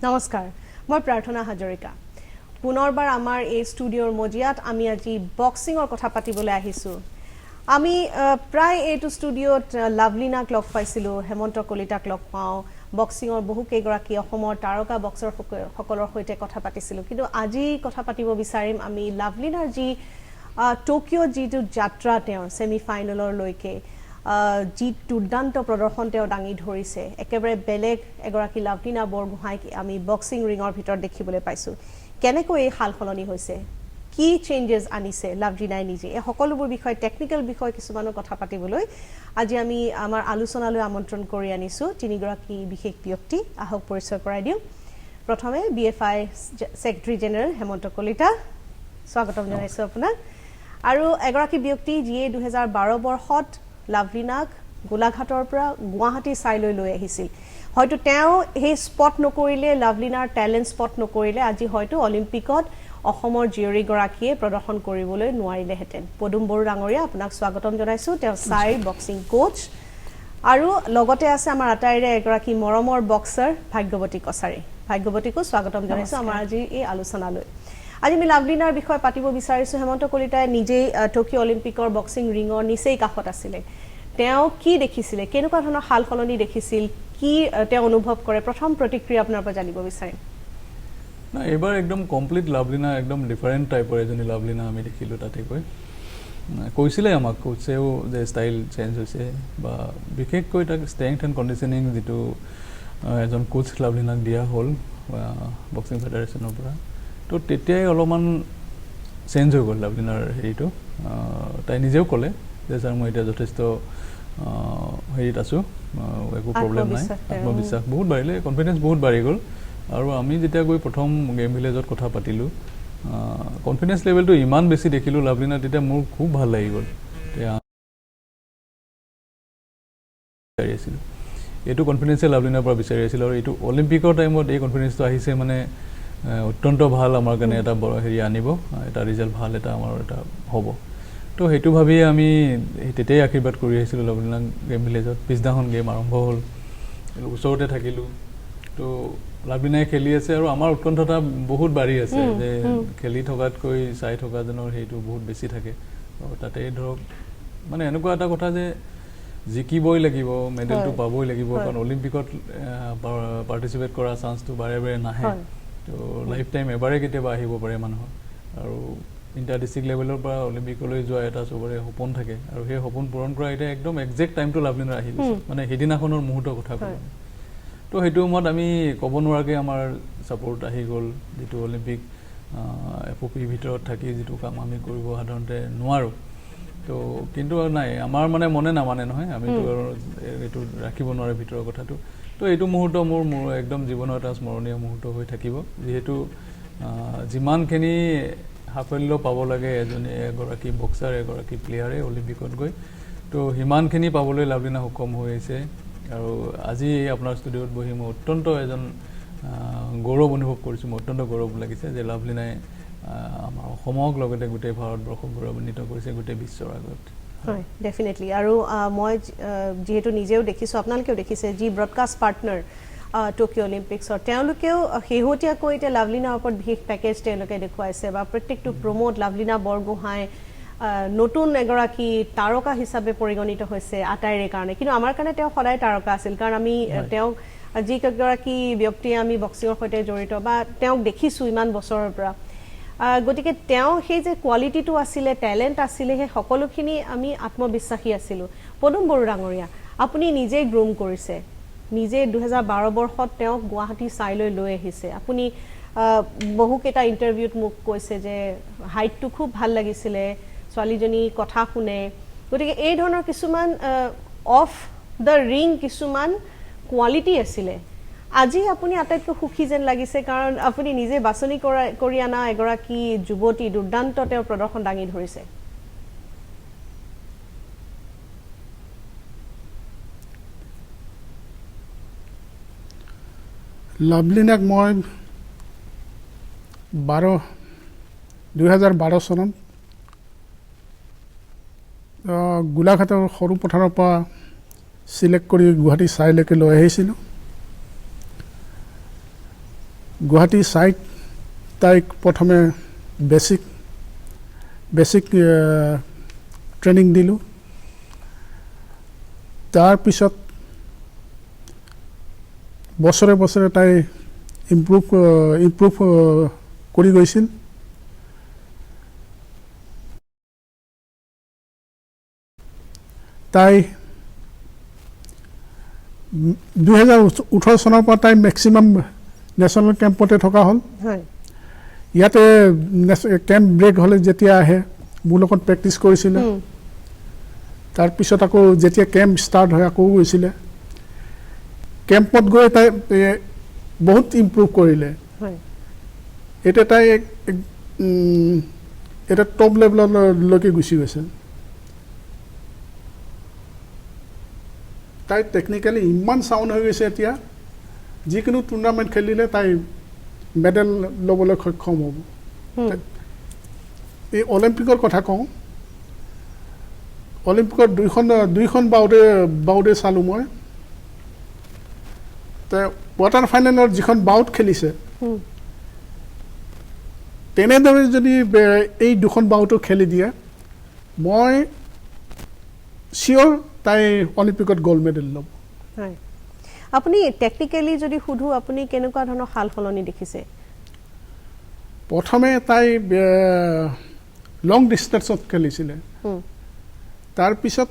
নমস্কাৰ মই প্ৰাৰ্থনা হাজৰিকা পুনৰবাৰ আমাৰ এই ষ্টুডিঅ'ৰ মজিয়াত আমি আজি বক্সিংৰ কথা পাতিবলৈ আহিছোঁ আমি প্ৰায় এইটো ষ্টুডিঅ'ত লাভলিনাক লগ পাইছিলোঁ হেমন্ত কলিতাক লগ পাওঁ বক্সিংৰ বহু কেইগৰাকী অসমৰ তাৰকা বক্সাৰ সকলৰ সৈতে কথা পাতিছিলোঁ কিন্তু আজি কথা পাতিব বিচাৰিম আমি লাভলিনাৰ যি টকিঅ' যিটো যাত্ৰা তেওঁৰ ছেমি ফাইনেললৈকে যি দুৰ্দান্ত প্ৰদৰ্শন তেওঁ দাঙি ধৰিছে একেবাৰে বেলেগ এগৰাকী লাভলিনা বৰগোহাঁইক আমি বক্সিং ৰিঙৰ ভিতৰত দেখিবলৈ পাইছোঁ কেনেকৈ এই সালসলনি হৈছে কি চেঞ্জেছ আনিছে লাভলিনাই নিজে এই সকলোবোৰ বিষয় টেকনিকেল বিষয় কিছুমানৰ কথা পাতিবলৈ আজি আমি আমাৰ আলোচনালৈ আমন্ত্ৰণ কৰি আনিছোঁ তিনিগৰাকী বিশেষ ব্যক্তি আহক পৰিচয় কৰাই দিওঁ প্ৰথমে BFI secretary general Hemanta Kalita স্বাগতম জনাইছোঁ আপোনাক আৰু এগৰাকী ব্যক্তি যিয়ে 2012 বৰ্ষত লাভলিনাক গোলাঘাটৰ পৰা গুৱাহাটী চাইলৈ লৈ আহিছিল হয়তো তেওঁ সেই স্পট নকৰিলে লাভলিনাৰ টেলেণ্ট স্পট নকৰিলে আজি হয়তো অলিম্পিকত অসমৰ জিয়ৰীগৰাকীয়ে প্ৰদৰ্শন কৰিবলৈ নোৱাৰিলেহেঁতেন পদুম বড়ো ডাঙৰীয়া আপোনাক স্বাগতম জনাইছোঁ তেওঁ চাইৰ বক্সিং কোচ আৰু লগতে আছে আমাৰ আটাইৰে এগৰাকী মৰমৰ বক্সাৰ ভাগ্যৱতী কছাৰী ভাগ্যৱতীকো স্বাগতম জনাইছোঁ আমাৰ আজি এই আলোচনালৈ আজি আমি লাভলিনাৰ বিষয়ে পাতিব বিচাৰিছোঁ হেমন্ত কলিতাই নিজেই টকিঅ' অলিম্পিকৰ বক্সিং ৰিঙৰ নিচেই কাষত আছিলে তেওঁ কি দেখিছিলে কেনেকুৱা ধৰণৰ সাল সলনি দেখিছিল কি তেওঁ অনুভৱ কৰে প্ৰথম প্ৰতিক্ৰিয়া আপোনাৰ পৰা জানিব বিচাৰিম না এবাৰ একদম কমপ্লিট লাভলিনা একদম ডিফাৰেণ্ট টাইপৰ এজনী লাভলিনা আমি দেখিলোঁ তাতে গৈ কৈছিলে আমাক কোচেও যে ষ্টাইল চেঞ্জ হৈছে বা বিশেষকৈ তাক ষ্ট্ৰেংথ এণ্ড কণ্ডিশ্যনিং যিটো এজন কোচ লাভলিনাক দিয়া হ'ল বক্সিং ফেডাৰেশ্যনৰ পৰা তো তেতিয়াই অলপমান চেঞ্জ হৈ গ'ল লাভলিনাৰ হেৰিটো তাই নিজেও ক'লে যে ছাৰ মই এতিয়া যথেষ্ট হেৰিত আছোঁ একো প্ৰব্লেম নাই আত্মবিশ্বাস বহুত বাঢ়িলে কনফিডেঞ্চ বহুত বাঢ়ি গ'ল আৰু আমি যেতিয়া গৈ প্ৰথম গেম ভিলেজত কথা পাতিলোঁ কনফিডেঞ্চ লেভেলটো ইমান বেছি দেখিলোঁ লাভলিনা তেতিয়া মোৰ খুব ভাল লাগি গ'ল বিচাৰি আছিলোঁ এইটো কনফিডেঞ্চে লাভলিনাৰ পৰা বিচাৰি আছিলোঁ আৰু এইটো অলিম্পিকৰ টাইমত এই কনফিডেঞ্চটো আহিছে মানে অত্যন্ত ভাল আমাৰ কাৰণে এটা হেৰি আনিব এটা ৰিজাল্ট ভাল এটা আমাৰ এটা হ'ব তো সেইটো ভাবিয়ে আমি তেতিয়াই আশীৰ্বাদ কৰি আহিছিলোঁ লাভলিনা গেম ভিলেজত পিছদিনাখন গেম আৰম্ভ হ'ল ওচৰতে থাকিলোঁ তো লাভলিনাই খেলি আছে আৰু আমাৰ উৎকণ্ঠতা বহুত বাঢ়ি আছে যে খেলি থকাতকৈ চাই থকাজনৰ সেইটো বহুত বেছি থাকে আৰু তাতে ধৰক মানে এনেকুৱা এটা কথা যে জিকিবই লাগিব মেডেলটো পাবই লাগিব কাৰণ অলিম্পিকত পাৰ্টিচিপেট কৰা চান্সটো বাৰে বাৰে নাহে তো লাইফ টাইম এবাৰে কেতিয়াবা আহিব পাৰে মানুহৰ আৰু ইণ্টাৰ ডিষ্ট্ৰিক্ট লেভেলৰ পৰা অলিম্পিকলৈ যোৱা এটা চবৰে সপোন থাকে আৰু সেই সপোন পূৰণ কৰা এতিয়া একদম একজেক্ট টাইমটো লাভলিনাৰ আহি গৈছে মানে সেইদিনাখনৰ মুহূৰ্তৰ কথা ক'ব তো সেইটো সময়ত আমি ক'ব নোৱাৰাকৈ আমাৰ ছাপোৰ্ট আহি গ'ল যিটো অলিম্পিক FOPৰ ভিতৰত থাকি যিটো কাম আমি কৰিব সাধাৰণতে নোৱাৰোঁ তো কিন্তু নাই আমাৰ মানে মনে নামানে নহয় আমিতো আৰু এইটো ৰাখিব নোৱাৰে ভিতৰৰ কথাটো তো এইটো মুহূৰ্ত মোৰ একদম জীৱনৰ এটা স্মৰণীয় মুহূৰ্ত হৈ থাকিব যিহেতু যিমানখিনি সাফল্য পাব লাগে এগৰাকী বক্সাৰ এগৰাকী প্লেয়াৰে অলিম্পিকত গৈ তো সিমানখিনি পাবলৈ লাভলিনা সক্ষম হৈ আহিছে আৰু আজি আপোনাৰ ষ্টুডিঅ'ত বহি মই অত্যন্ত এজন গৌৰৱ অনুভৱ কৰিছোঁ মই অত্যন্ত গৌৰৱ লাগিছে যে লাভলিনাই আমাৰ অসমক লগতে গোটেই ভাৰতবৰ্ষক গৌৰৱান্বিত কৰিছে গোটেই বিশ্বৰ আগত হয় ডেফিনেটলি আৰু মই যিহেতু নিজেও দেখিছোঁ আপোনালোকেও দেখিছে যি ব্ৰডকাষ্ট পাৰ্টনাৰ টকিঅ' অলিম্পিক্সৰ তেওঁলোকেও শেহতীয়াকৈ এতিয়া লাভলিনাৰ ওপৰত বিশেষ পেকেজ তেওঁলোকে দেখুৱাইছে বা প্ৰত্যেকটো প্ৰমোট লাভলিনা বৰগোহাঁই নতুন এগৰাকী তাৰকা হিচাপে পৰিগণিত হৈছে আটাইৰে কাৰণে কিন্তু আমাৰ কাৰণে তেওঁ সদায় তাৰকা আছিল কাৰণ আমি তেওঁক যিগৰাকী ব্যক্তিয়ে আমি বক্সিঙৰ সৈতে জড়িত বা তেওঁক দেখিছোঁ ইমান বছৰৰ পৰা গতিকে তেওঁ সেই যে কোৱালিটিটো আছিলে টেলেণ্ট আছিলে সেই সকলোখিনি আমি আত্মবিশ্বাসী আছিলোঁ পদুম বড়ো ডাঙৰীয়া আপুনি নিজেই গ্ৰুম কৰিছে নিজে 2012 বৰ্ষত তেওঁক গুৱাহাটী চাইলৈ লৈ আহিছে আপুনি বহুকেইটা ইণ্টাৰভিউত মোক কৈছে যে হাইটটো খুব ভাল লাগিছিলে ছোৱালীজনী কথা শুনে গতিকে এই ধৰণৰ কিছুমান অফ দ্য ৰিং কিছুমান কোৱালিটি আছিলে আজি আপুনি আটাইতকৈ সুখী যেন লাগিছে কাৰণ আপুনি নিজে বাছনি কৰি অনা এগৰাকী যুৱতী দুৰ্দান্ত তেওঁৰ প্ৰদৰ্শন দাঙি ধৰিছে লাভলিনাক মই 2012 চনত গোলাঘাটৰ সৰু পথাৰৰ পৰা চিলেক্ট কৰি গুৱাহাটী চাইলৈকে লৈ আহিছিলোঁ গুৱাহাটী চাইট তাইক প্ৰথমে বেছিক ট্ৰেইনিং দিলোঁ। তাৰপিছত বছৰে বছৰে তাই ইম্প্ৰুভ কৰি গৈছিল। তাই 2018 চনৰ পৰা তাই মেক্সিমাম নেশ্যনেল কেম্পতে থকা হ'ল। ইয়াতে কেম্প ব্ৰেক হ'লে যেতিয়া আহে মোৰ লগত প্ৰেক্টিচ কৰিছিলে। তাৰপিছত আকৌ যেতিয়া কেম্প ষ্টাৰ্ট হয় আকৌ গৈছিলে। কেম্পত গৈ তাই বহুত ইম্প্ৰুভ কৰিলে। এতিয়া তাই এটা টপ লেভেললৈকে গুচি গৈছে। তাই টেকনিকেলি ইমান চাউণ্ড হৈ গৈছে এতিয়া, যিকোনো টুৰ্ণামেণ্ট খেলিলে তাই মেডেল ল'বলৈ সক্ষম হ'ব। এই অলিম্পিকৰ কথা কওঁ, অলিম্পিকত দুইখন বাউডে চালোঁ মই। কোৱাৰ্টাৰ ফাইনেলত যিখন বাউট খেলিছে, তেনেদৰে যদি এই দুখন বাউটো খেলি দিয়ে, মই চিয়'ৰ তাই অলিম্পিকত গ'ল্ড মেডেল ল'ব। আপুনি টেকনিকেলি যদি সুধো, আপুনি কেনেকুৱা ধৰণৰ সাল সলনি দেখিছে? প্ৰথমে তাই লং ডিষ্টেঞ্চত খেলিছিলে। তাৰপিছত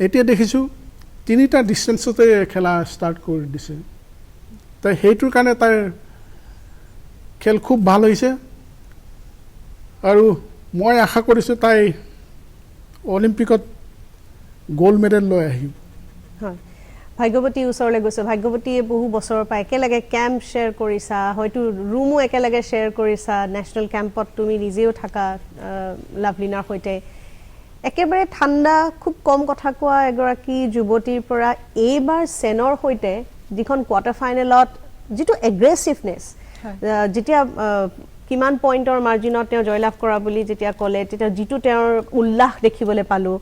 এতিয়া দেখিছোঁ 3টা ডিষ্টেঞ্চতে খেলা ষ্টাৰ্ট কৰি দিছে। তাই সেইটোৰ কাৰণে তাইৰ খেল খুব ভাল হৈছে আৰু মই আশা কৰিছোঁ তাই অলিম্পিকত গ'ল্ড মেডেল লৈ আহিব। হয়, ভাগ্যৱতী ওচৰলৈ গৈছোঁ। ভাগ্যৱতীয়ে বহু বছৰৰ পৰা একেলগে কেম্প শ্বেয়াৰ কৰিছা, হয়তো ৰুমো একেলগে শ্বেয়াৰ কৰিছা। নেশ্যনেল কেম্পত তুমি নিজেও থাকা লাভলিনাৰ সৈতে। একেবাৰে ঠাণ্ডা, খুব কম কথা কোৱা এগৰাকী যুৱতীৰ পৰা এইবাৰ চেনৰ সৈতে যিখন কোৱাৰ্টাৰ ফাইনেলত যিটো এগ্ৰেছিভনেছ, যেতিয়া কিমান পইণ্টৰ মাৰ্জিনত তেওঁ জয়লাভ কৰা বুলি যেতিয়া ক'লে, তেতিয়া যিটো তেওঁৰ উল্লাস দেখিবলৈ পালোঁ,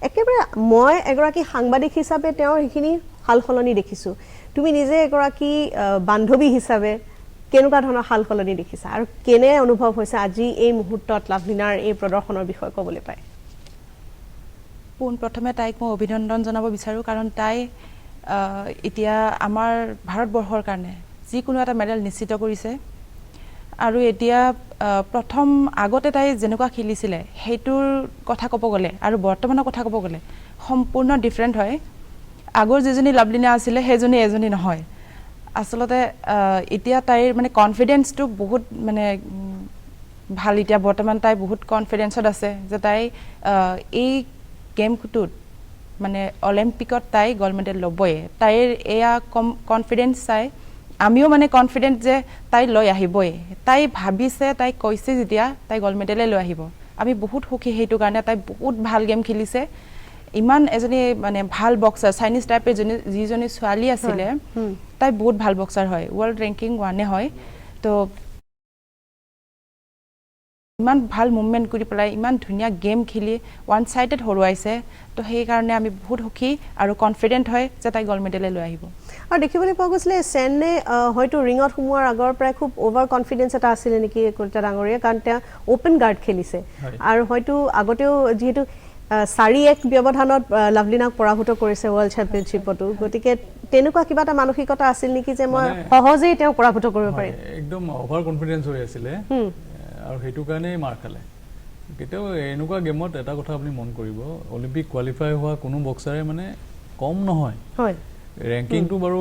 একেবাৰে মই এগৰাকী সাংবাদিক হিচাপে তেওঁৰ সেইখিনি সাল সলনি দেখিছোঁ। তুমি নিজে এগৰাকী বান্ধৱী হিচাপে কেনেকুৱা ধৰণৰ সাল সলনি দেখিছা আৰু কেনে অনুভৱ হৈছে আজি এই মুহূৰ্তত লাভলিনাৰ এই প্ৰদৰ্শনৰ বিষয়ে ক'বলৈ পায়? পোনপ্ৰথমে তাইক মই অভিনন্দন জনাব বিচাৰোঁ, কাৰণ তাই এতিয়া আমাৰ ভাৰতবৰ্ষৰ কাৰণে যিকোনো এটা মেডেল নিশ্চিত কৰিছে। আৰু এতিয়া প্ৰথম আগতে তাই যেনেকুৱা খেলিছিলে সেইটোৰ কথা ক'ব গ'লে আৰু বৰ্তমানৰ কথা ক'ব গ'লে সম্পূৰ্ণ ডিফাৰেণ্ট হয়। আগৰ যিজনী লাভলিনা আছিলে সেইজনী এজনী নহয়। আচলতে এতিয়া তাইৰ মানে কনফিডেন্সটো বহুত মানে ভাল। এতিয়া বৰ্তমান তাই বহুত কনফিডেন্সত আছে যে তাই এই গেমটোত মানে অলিম্পিকত তাই গ'ল্ড মেডেল ল'বই। তাইৰ এয়া কনফিডেন্স চাই আমিও মানে কনফিডেন্ট যে তাই লৈ আহিবই। তাই ভাবিছে, তাই কৈছে যেতিয়া তাই গ'ল্ড মেডেলে লৈ আহিব। আমি বহুত সুখী সেইটো কাৰণে। তাই বহুত ভাল গেম খেলিছে। ইমান এজনী মানে ভাল বক্সাৰ, চাইনিজ টাইপৰ যিজনী ছোৱালী আছিলে, তাই বহুত ভাল বক্সাৰ হয়, ৱৰ্ল্ড ৰেংকিং 1 হয়। তো ইমান ভাল মুভমেণ্ট কৰি পেলাই ইমান ধুনীয়া গেম খেলি ওৱান ছাইডেড হৰুৱাইছে। তো সেইকাৰণে আমি বহুত সুখী আৰু কনফিডেণ্ট হয় যে তাই গ'ল্ড মেডেলে লৈ আহিব। আৰু দেখিবলৈ পোৱা গৈছিলে চেনে হয়তো ৰিঙত সোমোৱাৰ আগৰ পৰাই খুব অভাৰ কনফিডেন্স এটা আছিলে নেকি কলিতা ডাঙৰীয়া, কাৰণ তেওঁ অ'পেন গাৰ্ড খেলিছে আৰু হয়তো আগতেও যিহেতু 4-1 ব্যৱধানত লাভলিনাক পৰাভূত কৰিছে ৱৰ্ল্ড চেম্পিয়নশ্বিপতো, গতিকে তেনেকুৱা কিবা এটা মানসিকতা আছিল নেকি যে মই সহজেই তেওঁক পৰাভূত কৰিব পাৰিম? একদম অভাৰ কনফিডেন্স হৈ আছিলে আৰু সেইটো কাৰণেই মাৰ খালে। কেতিয়াও এনেকুৱা গেমত এটা কথা আপুনি মন কৰিব, অলিম্পিক কোৱালিফাই হোৱা কোনো বক্সাৰে মানে কম নহয়। ৰেংকিংটো বাৰু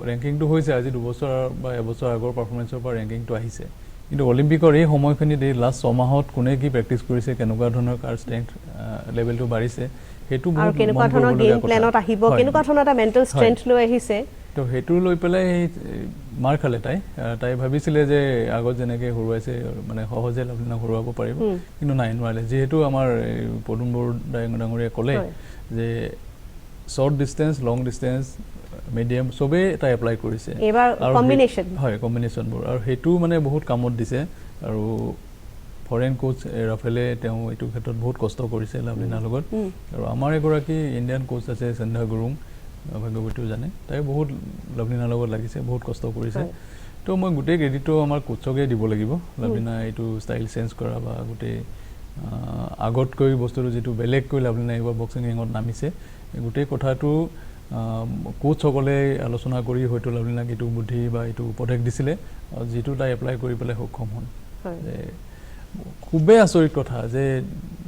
ৰেংকিংটো হৈছে আজি 2 বছৰ বা এবছৰ আগৰ পাৰফৰ্মেঞ্চৰ পৰা ৰেংকিংটো আহিছে, কিন্তু অলিম্পিকৰ এই সময়খিনিত এই লাষ্ট 6 মাহত কোনে কি প্ৰেক্টিচ কৰিছে, কেনেকুৱা ধৰণৰ কাৰ ষ্ট্ৰেংথ লেভেলটো বাঢ়িছে, সেইটো বহুত কেনেকুৱা ধৰণৰ গেম প্লেনত আহিব, কেনেকুৱা ধৰণৰ এটা মেণ্টেল ষ্ট্ৰেংথ লৈ আহিছে, তো সেইটো লৈ পেলাই মাৰ খালে তাই ভাবিছিলে যে আগত যেনেকৈ হৰুৱাইছে মানে সহজে লাভলিনাক হৰুৱাব পাৰিব, কিন্তু নাই, নোৱাৰিলে। যিহেতু আমাৰ পদুম বড়ো ডাঙৰীয়াই ক'লে যে শ্বৰ্ট ডিষ্টেঞ্চ, লং ডিষ্টেঞ্চ, মিডিয়াম চবেই তাই এপ্লাই কৰিছে হয় কম্বিনেশ্যনবোৰ, আৰু সেইটো মানে বহুত কামত দিছে। আৰু ফৰেন কোচ ৰাফেলে তেওঁ এইটো ক্ষেত্ৰত বহুত কষ্ট কৰিছে লাভলিনাৰ লগত। আৰু আমাৰ এগৰাকী ইণ্ডিয়ান কোচ আছে সন্ধ্যা গুৰুং, ভাগ্যৱতীও জানে তাই বহুত লাভলিনাৰ লগত লাগিছে বহুত কষ্ট কৰিছে তো মই গোটেই ক্ৰেডিটটো আমাৰ কোচকে দিব লাগিব লাভলিনা এইটো ষ্টাইল চেঞ্জ কৰা বা গোটেই আগতকৈ বস্তুটো যিটো বেলেগকৈ লাভলিনা এইবাৰ বক্সিং ৰিঙত নামিছে গোটেই কথাটো কোচসকলে আলোচনা কৰি হয়তো লাভলিনাক এইটো বুদ্ধি বা এইটো উপদেশ দিছিলে যিটো তাই এপ্লাই কৰি পেলাই সক্ষম হ'ল খুবেই আচৰিত কথা যে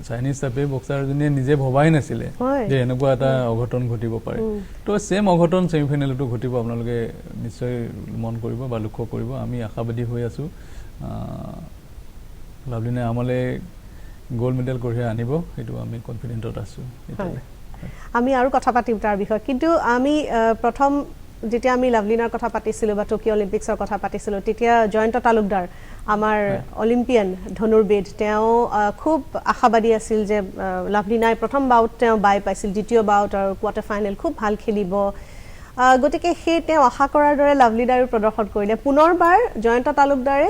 চাইনিজ টাইপে বক্সাৰজনীয়ে নিজে ভবাই নাছিলে যে এনেকুৱা এটা অঘটন ঘটিব পাৰে তো সেম অঘটন ছেমিফাইনেলতো ঘটিব আপোনালোকে নিশ্চয় মন কৰিব বা লক্ষ্য কৰিব আমি আশাবাদী হৈ আছো লাভলিনাই আমালৈ গোল্ড মেডেল কঢ়িয়াই আনিব এইটো আমি কনফিডেন্টত আছো আমি আৰু কথা পাতিম তাৰ বিষয়ে কিন্তু আমি প্ৰথম যেতিয়া আমি লাভলিনাৰ কথা পাতিছিলোঁ বা টকিঅ' অলিম্পিক্সৰ কথা পাতিছিলোঁ তেতিয়া জয়ন্ত তালুকদাৰ আমাৰ অলিম্পিয়ান ধনুৰ্বিদ তেওঁ খুব আশাবাদী আছিল যে লাভলিনাই প্ৰথম বাউট তেওঁ বাই পাইছিল দ্বিতীয় বাউট আৰু কোৱাৰ্টাৰ ফাইনেল খুব ভাল খেলিব গতিকে সেই তেওঁ আশা কৰাৰ দৰে লাভলিনাৰো প্ৰদৰ্শন কৰিলে পুনৰবাৰ জয়ন্ত তালুকদাৰে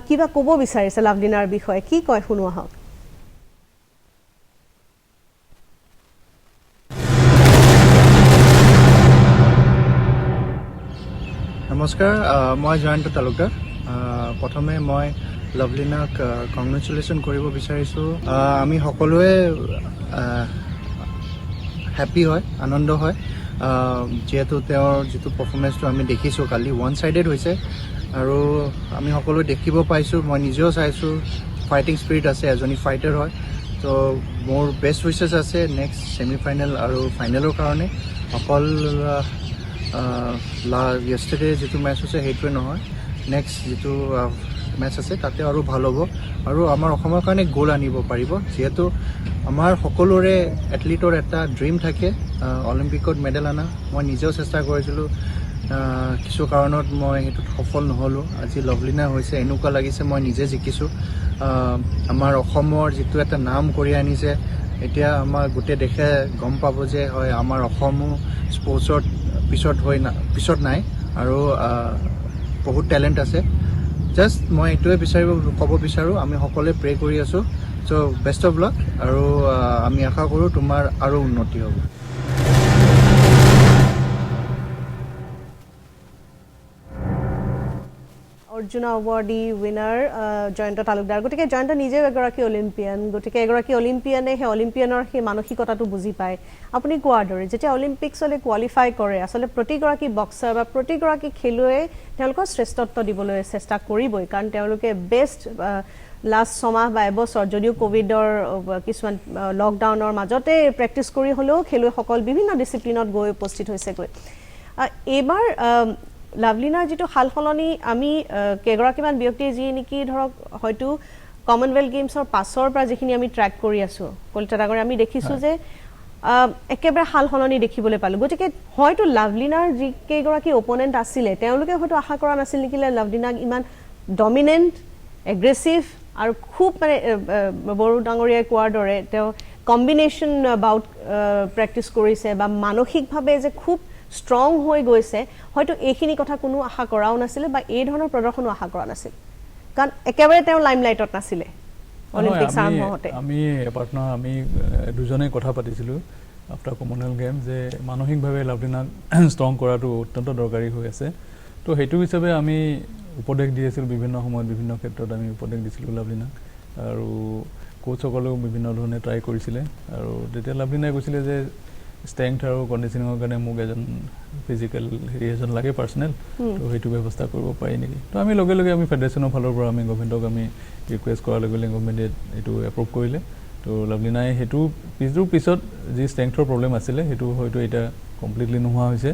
কিবা ক'ব বিচাৰিছে লাভলিনাৰ বিষয়ে কি কয় শুনো আহক নমস্কাৰ মই জয়ন্ত তালুকদাৰ প্ৰথমে মই লাভলিনাক কংগ্ৰেচুলেশ্যন কৰিব বিচাৰিছোঁ আমি সকলোৱে হেপ্পী হয় আনন্দ হয় যিহেতু তেওঁৰ যিটো পাৰফৰ্মেঞ্চটো আমি দেখিছোঁ কালি ওৱান ছাইডেড হৈছে আৰু আমি সকলোৱে দেখিব পাইছোঁ মই নিজেও চাইছোঁ ফাইটিং স্পিৰিট আছে এজনী ফাইটাৰ হয় তো মোৰ বেষ্ট উইচেছ আছে নেক্সট ছেমিফাইনেল আৰু ফাইনেলৰ কাৰণে অকল yesterday যিটো মেচ হৈছে সেইটোৱে নহয় নেক্সট যিটো মেচ আছে তাতে আৰু ভাল হ'ব আৰু আমাৰ অসমৰ কাৰণে গ'ল আনিব পাৰিব যিহেতু আমাৰ সকলোৰে এথলিটৰ এটা ড্ৰিম থাকে অলিম্পিকত মেডেল অনা মই নিজেও চেষ্টা কৰিছিলোঁ কিছু কাৰণত মই সেইটোত সফল নহ'লোঁ আজি লাভলিনা হৈছে এনেকুৱা লাগিছে মই নিজে জিকিছোঁ আমাৰ অসমৰ যিটো এটা নাম কৰি আনিছে এতিয়া আমাৰ গোটেই দেশে গম পাব যে হয় আমাৰ অসমো স্পৰ্টছত পিছত নাই আৰু বহুত টেলেণ্ট আছে জাষ্ট মই এইটোৱে ক'ব বিচাৰোঁ আমি সকলোৱে প্ৰে কৰি আছোঁ চ' বেষ্ট অফ লাক আৰু আমি আশা কৰোঁ তোমাৰ আৰু উন্নতি হ'ব অৰ্জুনা এৱাৰ্ডি উইনাৰ জয়ন্ত তালুকদাৰ গতিকে জয়ন্ত নিজেও এগৰাকী অলিম্পিয়ান গতিকে এগৰাকী অলিম্পিয়ানে সেই অলিম্পিয়ানৰ সেই মানসিকতাটো বুজি পায় আপুনি কোৱাৰ দৰে যেতিয়া অলিম্পিক্সলৈ কোৱালিফাই কৰে আচলতে প্ৰতিগৰাকী বক্সাৰ বা প্ৰতিগৰাকী খেলুৱৈয়ে তেওঁলোকৰ শ্ৰেষ্ঠত্ব দিবলৈ চেষ্টা কৰিবই কাৰণ তেওঁলোকে বেষ্ট লাষ্ট ছমাহ বা এবছৰ যদিও কোভিডৰ কিছুমান লকডাউনৰ মাজতে প্ৰেক্টিছ কৰি হ'লেও খেলুৱৈসকল বিভিন্ন ডিচিপ্লিনত গৈ উপস্থিত হৈছেগৈ এইবাৰ লাভলিনাৰ যিটো সাল সলনি আমি কেইগৰাকীমান ব্যক্তিয়ে যি নেকি ধৰক হয়তো কমনৱেলথ গেমছৰ পাছৰ পৰা যিখিনি আমি ট্ৰেক কৰি আছোঁ কলিতা ডাঙৰে আমি দেখিছোঁ যে একেবাৰে সাল সলনি দেখিবলৈ পালোঁ গতিকে হয়তো লাভলিনাৰ যিকেইগৰাকী অপনেণ্ট আছিলে তেওঁলোকে হয়তো আশা কৰা নাছিল নেকি লাভলিনাক ইমান ডমিনেণ্ট এগ্ৰেছিভ আৰু খুব মানে বড়ো ডাঙৰীয়াই কোৱাৰ দৰে তেওঁ কম্বিনেশ্যন বাউট প্ৰেক্টিছ কৰিছে বা মানসিকভাৱে যে খুব ষ্ট্ৰং হৈ গৈছে হয়তো এইখিনি কথা কোনো আশা কৰাও নাছিলে বা এই ধৰণৰ প্ৰদৰ্শনো আশা কৰা নাছিল কাৰণ একেবাৰে তেওঁ লাইমলাইটত নাছিলে অলিম্পিক্স আৰম্ভ হওঁতে আমি পাৰ্টনাৰ আমি দুজনে কথা পাতিছিলোঁ আফটাৰ কমনৱেলথ গেম যে মানসিকভাৱে লাভলিনাক ষ্ট্ৰং কৰাটো অত্যন্ত দৰকাৰী হৈ আছে তো সেইটো হিচাপে আমি উপদেশ দি আছিলোঁ বিভিন্ন সময়ত বিভিন্ন ক্ষেত্ৰত আমি উপদেশ দিছিলোঁ লাভলিনাক আৰু কোচসকলেও বিভিন্ন ধৰণে ট্ৰাই কৰিছিলে আৰু তেতিয়া লাভলিনাই কৈছিলে যে ষ্ট্ৰেংথ আৰু কণ্ডিশ্যনিঙৰ কাৰণে মোক এজন ফিজিকেল এজন লাগে পাৰ্চনেল তো সেইটো ব্যৱস্থা কৰিব পাৰি নেকি তো আমি লগে লগে আমি ফেডাৰেশ্যনৰ ফালৰ পৰা আমি গভৰ্ণমেণ্টক আমি ৰিকুৱেষ্ট কৰাৰ লগে লগে গভৰ্ণমেণ্টে এইটো এপ্ৰুভ কৰিলে তো লাভলিনাই সেইটো পিছত যি ষ্ট্ৰেংথৰ প্ৰব্লেম আছিলে সেইটো হয়তো এতিয়া কমপ্লিটলি নোহোৱা হৈছে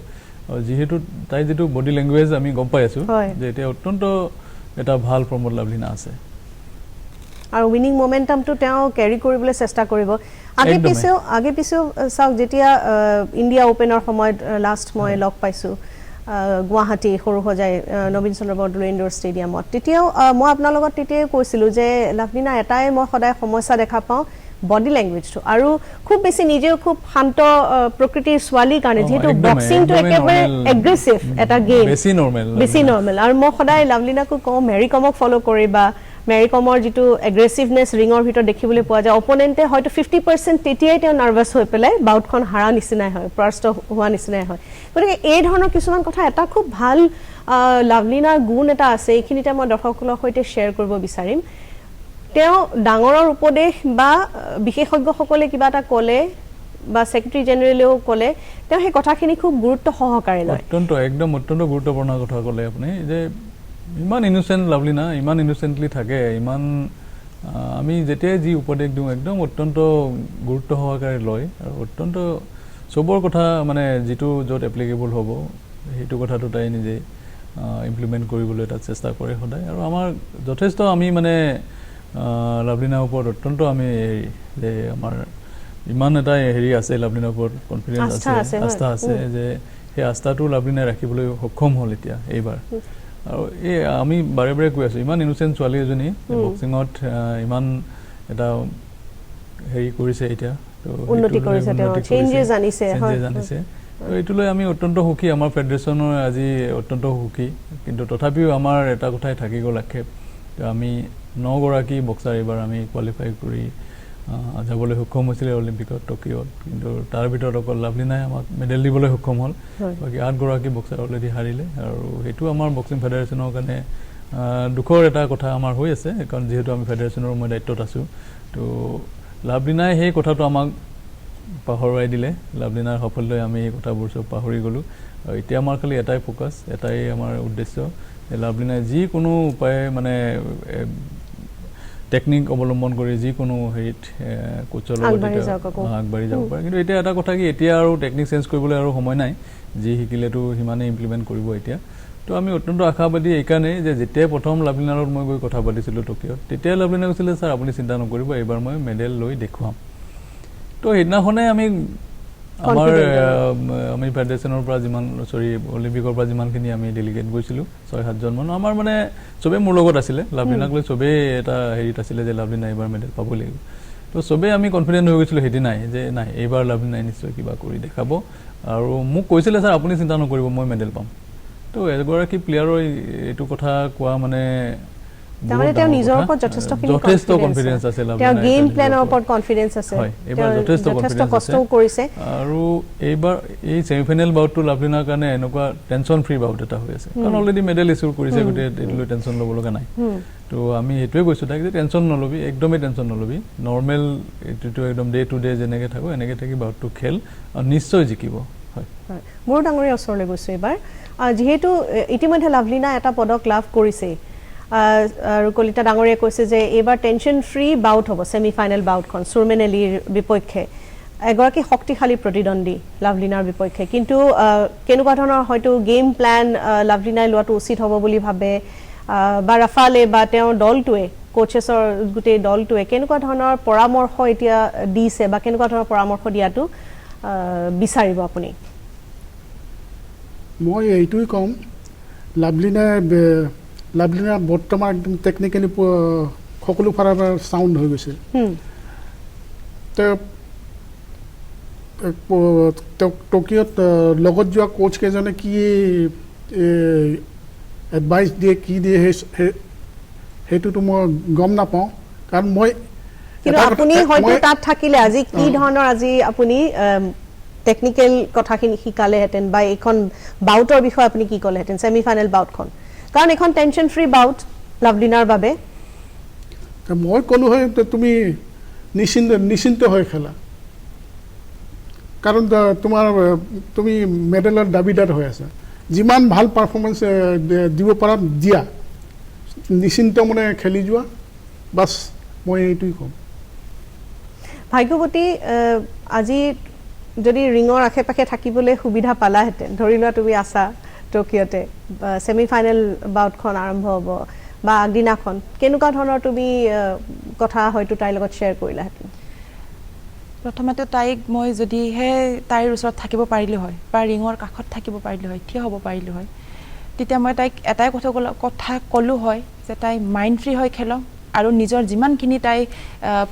আৰু যিহেতু তাই যিটো বডি লেংগুৱেজ আমি গম পাই আছোঁ যে এতিয়া অত্যন্ত এটা ভাল ফৰ্মত লাভলিনা আছে আৰু উইনিং মোমেণ্টামটো তেওঁ কেৰি কৰিবলৈ চেষ্টা কৰিব আগে পিছেও চাওক যেতিয়া ইণ্ডিয়া অ'পেনৰ সময়ত লাষ্ট মই লগ পাইছোঁ গুৱাহাটী সৰুসজাই নবীন চন্দ্ৰ বৰদলৈ ইনডোৰ ষ্টেডিয়ামত তেতিয়াও মই আপোনাৰ লগত তেতিয়াই কৈছিলোঁ যে লাভলিনা এটাই মই সদায় সমস্যা দেখা পাওঁ বডি লেংগুৱেজটো আৰু খুব বেছি নিজেও খুব শান্ত প্ৰকৃতিৰ ছোৱালীৰ কাৰণে যিহেতু বক্সিংটো একেবাৰে এগ্ৰেছিভ এটা গেম বেছি নৰ্মেল আৰু মই সদায় লাভলিনাকো কওঁ মেৰি কমক ফ'ল' কৰিবা মেৰী কমৰ যিটো এগ্ৰেছিভনেছ ৰিঙৰ ভিতৰত দেখিবলৈ পোৱা যায় অপনেণ্টে হয়তো 50% তেতিয়াই তেওঁ নাৰ্ভাছ হৈ পেলাই বাউটখন হাৰা নিচিনাই হয় পৰাস্ত হোৱা নিচিনাই হয় গতিকে এই ধৰণৰ কিছুমান কথা এটা খুব ভাল লাভলিনাৰ গুণ এটা আছে এইখিনিতে মই দৰ্শকসকলৰ সৈতে শ্বেয়াৰ কৰিব বিচাৰিম তেওঁ ডাঙৰৰ উপদেশ বা বিশেষজ্ঞসকলে কিবা এটা ক'লে বা সেক্ৰেটাৰী জেনেৰেলেও ক'লে তেওঁ সেই কথাখিনি খুব গুৰুত্ব সহকাৰে লয় অত্যন্ত গুৰুত্বপূৰ্ণ কথা ক'লে আপুনি যে ইমান ইনোচেণ্ট লাভলিনা ইমান ইনোচেণ্টলি থাকে ইমান আমি যেতিয়াই যি উপদেশ দিওঁ একদম অত্যন্ত গুৰুত্ব সহকাৰে লয় আৰু অত্যন্ত চবৰ কথা মানে যিটো য'ত এপ্লিকেবল হ'ব সেইটো কথাটো তাই নিজে ইমপ্লিমেণ্ট কৰিবলৈ তাত চেষ্টা কৰে সদায় আৰু আমাৰ যথেষ্ট আমি মানে লাভলিনাৰ ওপৰত অত্যন্ত আমি যে আমাৰ ইমান এটা হেৰি আছে লাভলিনাৰ ওপৰত কনফিডেঞ্চ আছে আস্থা আছে যে সেই আস্থাটো লাভলিনাই ৰাখিবলৈ সক্ষম হ'ল এতিয়া এইবাৰ আৰু এই আমি বাৰে বাৰে কৈ আছোঁ ইমান ইনোচেণ্ট ছোৱালী এজনী বক্সিঙত ইমান এটা হেৰি কৰিছে এতিয়া উন্নতি কৰিছে তেওঁ চেঞ্জেছ আনিছে তো এইটো লৈ আমি অত্যন্ত সুখী আমাৰ ফেডাৰেশ্যনৰ আজি অত্যন্ত সুখী কিন্তু তথাপিও আমাৰ এটা কথাই থাকি গ'ল আক্ষেপ আমি 9 গৰাকী বক্সাৰ এইবাৰ আমি কোৱালিফাই কৰি যাবলৈ সক্ষম হৈছিলে অলিম্পিকত টকিঅ'ত কিন্তু তাৰ ভিতৰত অকল লাভলিনাই আমাক মেডেল দিবলৈ সক্ষম হ'ল বাকী 8 গৰাকী বক্সাৰ অলৰেডি হাৰিলে আৰু সেইটো আমাৰ বক্সিং ফেডাৰেশ্যনৰ কাৰণে দুখৰ এটা কথা আমাৰ হৈ আছে কাৰণ যিহেতু আমি ফেডাৰেশ্যনৰ মই দায়িত্বত আছোঁ তো লাভলিনাই সেই কথাটো আমাক পাহৰুৱাই দিলে লাভলিনাৰ সাফল্যই আমি এই কথাবোৰ চব পাহৰি গ'লোঁ আৰু এতিয়া আমাৰ খালি এটাই ফ'কাছ এটাই আমাৰ উদ্দেশ্য যে লাভলিনাই যিকোনো উপায়ে মানে টেকনিক অৱলম্বন কৰি যিকোনো হেৰিত কোচৰ লগত আগবাঢ়ি যাব পাৰে কিন্তু এতিয়া এটা কথা কি এতিয়া আৰু টেকনিক চেঞ্জ কৰিবলৈ আৰু সময় নাই যি শিকিলেতো সিমানেই ইমপ্লিমেণ্ট কৰিব এতিয়া তো আমি অত্যন্ত আশাবাদী এইকাৰণেই যে যেতিয়াই প্ৰথম লাভলিনাৰ লগত মই গৈ কথা পাতিছিলোঁ টকিঅ'ত তেতিয়াই লাভলিনাই কৈছিলে ছাৰ আপুনি চিন্তা নকৰিব এইবাৰ মই মেডেল লৈ দেখুৱাম তো সেইদিনাখনে আমি আমাৰ আমি ফেডাৰেশ্যনৰ পৰা অলিম্পিকৰ পৰা যিমানখিনি আমি ডেলিগেট গৈছিলোঁ 6-7জন মান আমাৰ মানে চবেই মোৰ লগত আছিলে লাভলিনাক লৈ চবেই এটা হেৰিত আছিলে যে লাভলিনা এইবাৰ মেডেল পাব লাগিব তো চবেই আমি কনফিডেণ্ট হৈ গৈছিলোঁ সেইদিনাই যে নাই এইবাৰ লাভলিনাই নিশ্চয় কিবা কৰি দেখাব আৰু মোক কৈছিলে ছাৰ আপুনি চিন্তা নকৰিব মই মেডেল পাম তো এগৰাকী প্লেয়াৰৰ এইটো কথা কোৱা মানে তেওঁ নিজৰ ওপৰত যথেষ্ট কনফিডেন্স আছে তেওঁৰ গেম প্লেনৰ ওপৰত কনফিডেন্স আছে হয় এবাৰ যথেষ্ট কষ্ট কৰিছে আৰু এইবাৰ এই সেমিফাইনেল বাউটটো লাভলিনাৰ কাৰণে এনেকুৱা টেনচন ফ্ৰী বাউট এটা হৈ আছে কাৰণ অলৰেডি মেডেল ইছ্যু কৰিছে গোটেই এইটোলৈ টেনচন ল'ব লগা নাই তো আমি সেইটোৱে কৈছোঁ তাক যে টেনচন নল'বি একদমেই টেনচন নল'বি নৰ্মেল এইটোতো একদম ডে টু ডে যেনেকৈ থাকোঁ এনেকৈ থাকি বাউটটো খেল আৰু নিশ্চয় জিকিব হয় মোৰ ডাঙৰীয়া ওচৰলৈ গৈছোঁ এইবাৰ যিহেতু ইতিমধ্যে লাভলিনা এটা পদক লাভ কৰিছে আৰু কলিতা ডাঙৰীয়াই কৈছে যে এইবাৰ টেনচন ফ্ৰী বাউট হ'ব ছেমিফাইনেল বাউটখন সুৰমেন এলিৰ বিপক্ষে এগৰাকী শক্তিশালী প্ৰতিদ্বন্দ্বী লাভলিনাৰ বিপক্ষে কিন্তু কেনেকুৱা ধৰণৰ হয়তো গেম প্লেন লাভলিনাই লোৱাটো উচিত হ'ব বুলি ভাবে বা ৰাফালে বা তেওঁৰ দলটোৱে কোচেছৰ গোটেই দলটোৱে কেনেকুৱা ধৰণৰ পৰামৰ্শ এতিয়া দিছে বা কেনেকুৱা ধৰণৰ পৰামৰ্শ দিয়াটো বিচাৰিব আপুনি মই এইটোই কম লাভলিনা বৰ্তমান একদম টেকনিকেলি সকলো ফালৰ পৰা চাউণ্ড হৈ গৈছে টকিঅ'ত লগত যোৱা কোচ কেইজনে কি এডভাইচ দিয়ে কি দিয়ে সেইটোতো মই গম নাপাওঁ কাৰণ মই আপুনি হয়তো তাত থাকিলে আজি কি ধৰণৰ আজি আপুনি টেকনিকেল কথাখিনি শিকালেহেঁতেন বা এইখন বাউটৰ বিষয়ে আপুনি কি ক'লেহেঁতেন ছেমিফাইনেল বাউটখন কাৰণ এখন টেনচন ফ্ৰী বাউট লাভলিনাৰ বাবে মই ক'লো হয় তুমি নিশ্চিন্ত হৈ খেলা কাৰণ তুমি মেডেলৰ দাবীদাৰ হৈ আছা যিমান ভাল পাৰফৰ্মেঞ্চ দিব পাৰা দিয়া নিশ্চিন্ত মনে খেলি যোৱা বাছ মই এইটোৱেই ক'ম ভাগ্যৱতী আজি যদি ৰিঙৰ আশে পাশে থাকিবলৈ সুবিধা পালাহেঁতেন ধৰি লোৱা তুমি আছা টকিঅ'তে ছেমিফাইনেল বাউটখন আৰম্ভ হ'ব বা আগদিনাখন কেনেকুৱা ধৰণৰ তুমি কথা হয়তো তাইৰ লগত শ্বেয়াৰ কৰিলাহেঁতেন প্ৰথমতে তাইক মই যদিহে তাইৰ ওচৰত থাকিব পাৰিলোঁ হয় বা ৰিঙৰ কাষত থাকিব পাৰিলোঁ হয় থিয় হ'ব পাৰিলোঁ হয় তেতিয়া মই তাইক এটাই কথা ক'লোঁ হয় যে তাই মাইণ্ড ফ্ৰী হৈ খেলক আৰু নিজৰ যিমানখিনি তাই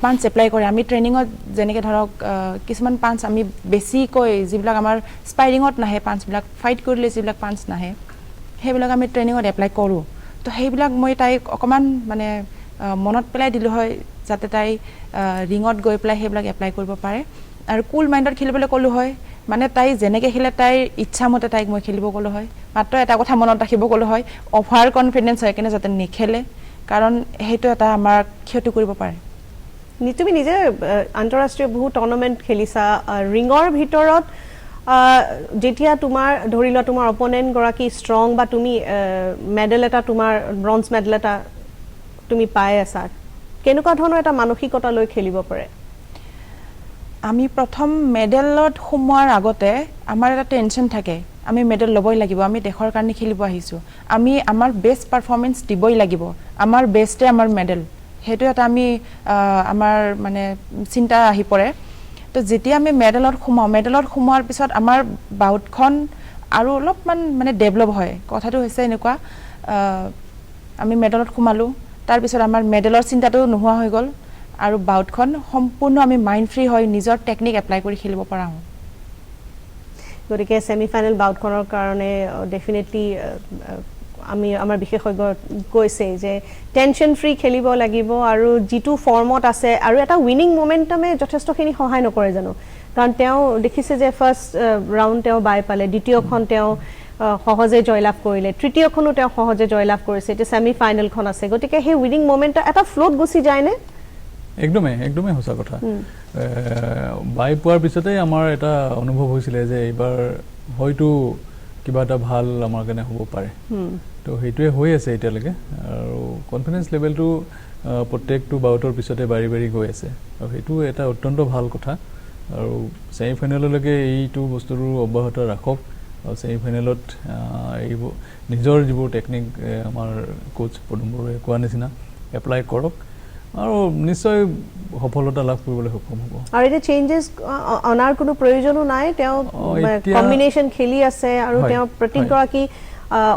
পাঞ্চ এপ্লাই কৰে আমি ট্ৰেইনিঙত যেনেকৈ ধৰক কিছুমান পাঞ্চ আমি বেছিকৈ যিবিলাক আমাৰ স্পাইৰিঙত নাহে পাঞ্চবিলাক ফাইট কৰিলে যিবিলাক পাঞ্চ নাহে সেইবিলাক আমি ট্ৰেইনিঙত এপ্লাই কৰোঁ তো সেইবিলাক মই তাইক অকণমান মানে মনত পেলাই দিলোঁ হয় যাতে তাই ৰিঙত গৈ পেলাই সেইবিলাক এপ্লাই কৰিব পাৰে আৰু কুল মাইণ্ডত খেলিবলৈ ক'লোঁ হয় মানে তাই যেনেকৈ খেলে তাইৰ ইচ্ছামতে তাইক মই খেলিব ক'লোঁ হয় মাত্ৰ এটা কথা মনত ৰাখিব ক'লোঁ হয় অভাৰ কনফিডেঞ্চ হৈ কিনে যাতে নেখেলে কাৰণ সেইটো এটা আমাৰ ক্ষতি কৰিব পাৰে তুমি নিজে আন্তঃৰাষ্ট্ৰীয় বহু টুৰ্ণামেণ্ট খেলিছা ৰিঙৰ ভিতৰত যেতিয়া তোমাৰ ধৰি লোৱা তোমাৰ অপনেণ্টগৰাকী ষ্ট্ৰং বা তুমি মেডেল এটা তোমাৰ ব্ৰঞ্জ মেডেল এটা তুমি পাই আছা কেনেকুৱা ধৰণৰ এটা মানসিকতা লৈ খেলিব পাৰে আমি প্ৰথম মেডেলত সোমোৱাৰ আগতে আমাৰ এটা টেনশ্যন থাকে আমি মেডেল ল'বই লাগিব আমি দেশৰ কাৰণে খেলিব আহিছোঁ আমি আমাৰ বেষ্ট পাৰফৰ্মেঞ্চ দিবই লাগিব আমাৰ বেষ্টে আমাৰ মেডেল সেইটো এটা আমি আমাৰ মানে চিন্তা আহি পৰে তো যেতিয়া আমি মেডেলত সোমোৱাৰ পিছত আমাৰ বাউটখন আৰু অলপমান মানে ডেভেলপ হয় কথাটো হৈছে এনেকুৱা আমি মেডেলত সোমালোঁ তাৰপিছত আমাৰ মেডেলৰ চিন্তাটো নোহোৱা হৈ গ'ল আৰু বাউটখন সম্পূৰ্ণ আমি মাইণ্ড ফ্ৰী হৈ নিজৰ টেকনিক এপ্লাই কৰি খেলিব পৰা হওঁ গতিকে ছেমিফাইনেল বাউটখনৰ কাৰণে ডেফিনেটলি আমি আমাৰ বিশেষজ্ঞ কৈছে যে টেনশ্যন ফ্ৰী খেলিব লাগিব আৰু যিটো ফৰ্মত আছে আৰু এটা উইনিং মোমেণ্টামে যথেষ্টখিনি সহায় নকৰে জানো কাৰণ তেওঁ দেখিছে যে ফাৰ্ষ্ট ৰাউণ্ড তেওঁ বাই পালে দ্বিতীয়খন তেওঁ সহজে জয়লাভ কৰিলে তৃতীয়খনো তেওঁ সহজে জয়লাভ কৰিছে এতিয়া ছেমিফাইনেলখন আছে গতিকে সেই উইনিং মোমেণ্ট এটা ফ্ল'ত গুচি যায়নে একদমেই সঁচা কথা বাই পোৱাৰ পিছতেই আমাৰ এটা অনুভৱ হৈছিলে যে এইবাৰ হয়তো কিবা এটা ভাল আমাৰ কাৰণে হ'ব পাৰে তো সেইটোৱে হৈ আছে এতিয়ালৈকে আৰু কনফিডেঞ্চ লেভেলটো প্ৰত্যেকটো বাউটৰ পিছতে বাঢ়ি বাঢ়ি গৈ আছে আৰু সেইটো এটা অত্যন্ত ভাল কথা আৰু ছেমিফাইনেললৈকে এইটো বস্তুটো অব্যাহত ৰাখক আৰু ছেমিফাইনেলত এইবোৰ নিজৰ যিবোৰ টেকনিক আমাৰ কোচ পদুম বৰুৱাই কোৱা নিচিনা এপ্লাই কৰক আৰু নিশ্চয় সফলতা লাভ কৰিবলৈ সক্ষম হ'ব আৰু এতিয়া চেঞ্জেছ অনাৰ কোনো প্ৰয়োজনো নাই তেওঁ কম্বিনেশ্যন খেলি আছে আৰু তেওঁ প্ৰতিগৰাকী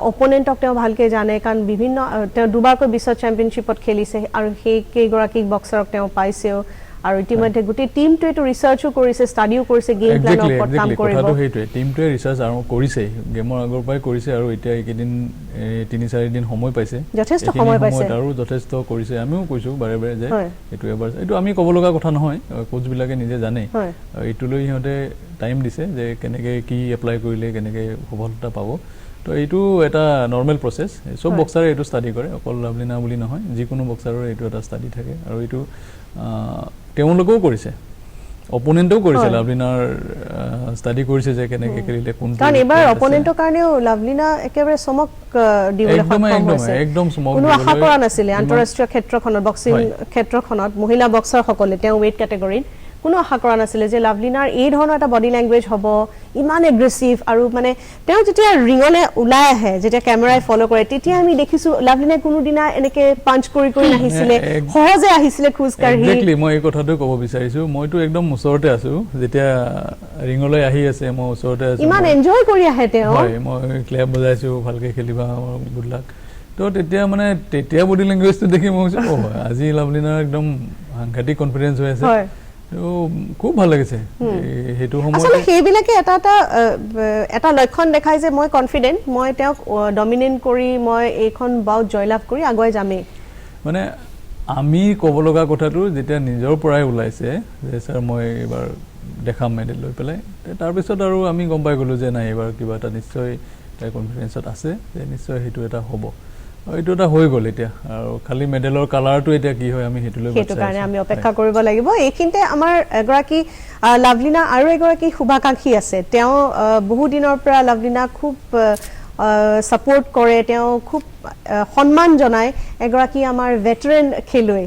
অপনেণ্টক তেওঁ ভালকৈ জানে কাৰণ বিভিন্ন তেওঁ দুবাৰকৈ বিশ্ব চেম্পিয়নশ্বিপত খেলিছে আৰু সেই কেইগৰাকী বক্সাৰক তেওঁ পাইছেও আৰু ইতিমধ্যে গোটেই টিমটোৱে তো ৰিচাৰ্চো কৰিছে ষ্টাডিও কৰিছে গেম প্লেনৰ ওপৰত কাম কৰিব কথাটো সেইটোৱে টিমটোৱে ৰিচাৰ্চ আৰম্ভ কৰিছে গেমৰ আগৰ পৰাই কৰিছে আৰু এতিয়া এইকেইদিন ৩-৪ দিন সময় পাইছে যথেষ্ট সময় পাইছে আৰু যথেষ্ট কৰিছে আমিও কৈছোঁ বাৰে বাৰে যে এইটো এবাৰ এইটো আমি ক'ব লগা কথা নহয় কোচবিলাকে নিজে জানে এইটো লৈ সিহঁতে টাইম দিছে যে কেনেকৈ কি এপ্লাই কৰিলে কেনেকৈ সফলতা পাব তো এইটো এটা নৰ্মেল প্ৰচেছ চব বক্সাৰে এইটো ষ্টাডি কৰে অকল লাভলিনা বুলি নহয় যিকোনো বক্সাৰৰ এইটো এটা ষ্টাডি থাকে আৰু এইটো তেওঁলোকেও কৰিছে অপনেণ্টেও কৰিছে লাভলিনাৰ ষ্টাডি কৰিছে যে কেনেকৈ খেলিলে কোনটো কাৰণ এবাৰ অপনেণ্টৰ কাৰণেও লাভলিনা একেবাৰে চমক দিবলৈ সক্ষম হৈছে একদম চমক কোনো আশা কৰা নাছিলে আন্তঃৰাষ্ট্ৰীয় ক্ষেত্ৰখনত বক্সিং ক্ষেত্ৰখনত মহিলা বক্সাৰসকলে তেওঁ ৱেইট কেটেগৰীত কোনো আশা কৰা নাছিলে যে লাভলিনাৰ এই ধৰণৰ এটা বডি লেংগুৱেজ হ'ব ইমান এগ্ৰেছিভ আৰু মানে তেওঁ যেতিয়া ৰিঙলৈ ওলাই আহে যেতিয়া কেমেৰাই ফ'ল' কৰে তেতিয়া আমি দেখিছোঁ লাভলিনাই কোনোদিনা এনেকৈ পাঞ্চ কৰি নাহিছিলে সহজে আহিছিলে খোজকাঢ়ি একজেক্টলি মই এই কথাটো ক'ব বিচাৰিছোঁ মইতো একদম ওচৰতে আছোঁ যেতিয়া ৰিঙলৈ আহি আছে মই ওচৰতে আছোঁ ইমান এনজয় কৰি আহে তেওঁ হয় মই ক্লেপ বজাইছোঁ ভালকৈ খেলিবা গুড লাক তো তেতিয়া বডি লেংগুৱেজটো দেখি মই কৈছোঁ আজি লাভলিনাৰ একদম সাংঘাতিক কনফিডেঞ্চ হৈ আছে খুব ভাল লাগিছে সেইটো সময়ত সেইবিলাকে এটা লক্ষণ দেখাই যে মই কনফিডেণ্ট মই তেওঁক ডমিনেট কৰি মই এইখন বাউট জয়লাভ কৰি আগুৱাই যামেই মানে আমি ক'ব লগা কথাটো যেতিয়া নিজৰ পৰাই ওলাইছে যে ছাৰ মই এইবাৰ দেখাম মেডেল লৈ পেলাই তাৰপিছত আৰু আমি গম পাই গ'লোঁ যে নাই এইবাৰ কিবা এটা নিশ্চয় তাই কনফিডেঞ্চত আছে যে নিশ্চয় সেইটো এটা হ'ব এইটো এটা হৈ গ'ল এতিয়া আৰু খালি মেডেলৰ কালাৰটো এতিয়া কি হয় আমি সেইটো কাৰণে আমি অপেক্ষা কৰিব লাগিব এইখিনিতে আমাৰ এগৰাকী লাভলিনা আৰু এগৰাকী শুভাকাংক্ষী আছে তেওঁ বহুদিনৰ পৰা লাভলিনা খুব ছাপোৰ্ট কৰে তেওঁ খুব সন্মান জনায় এগৰাকী আমাৰ ভেটেৰেন খেলুৱৈ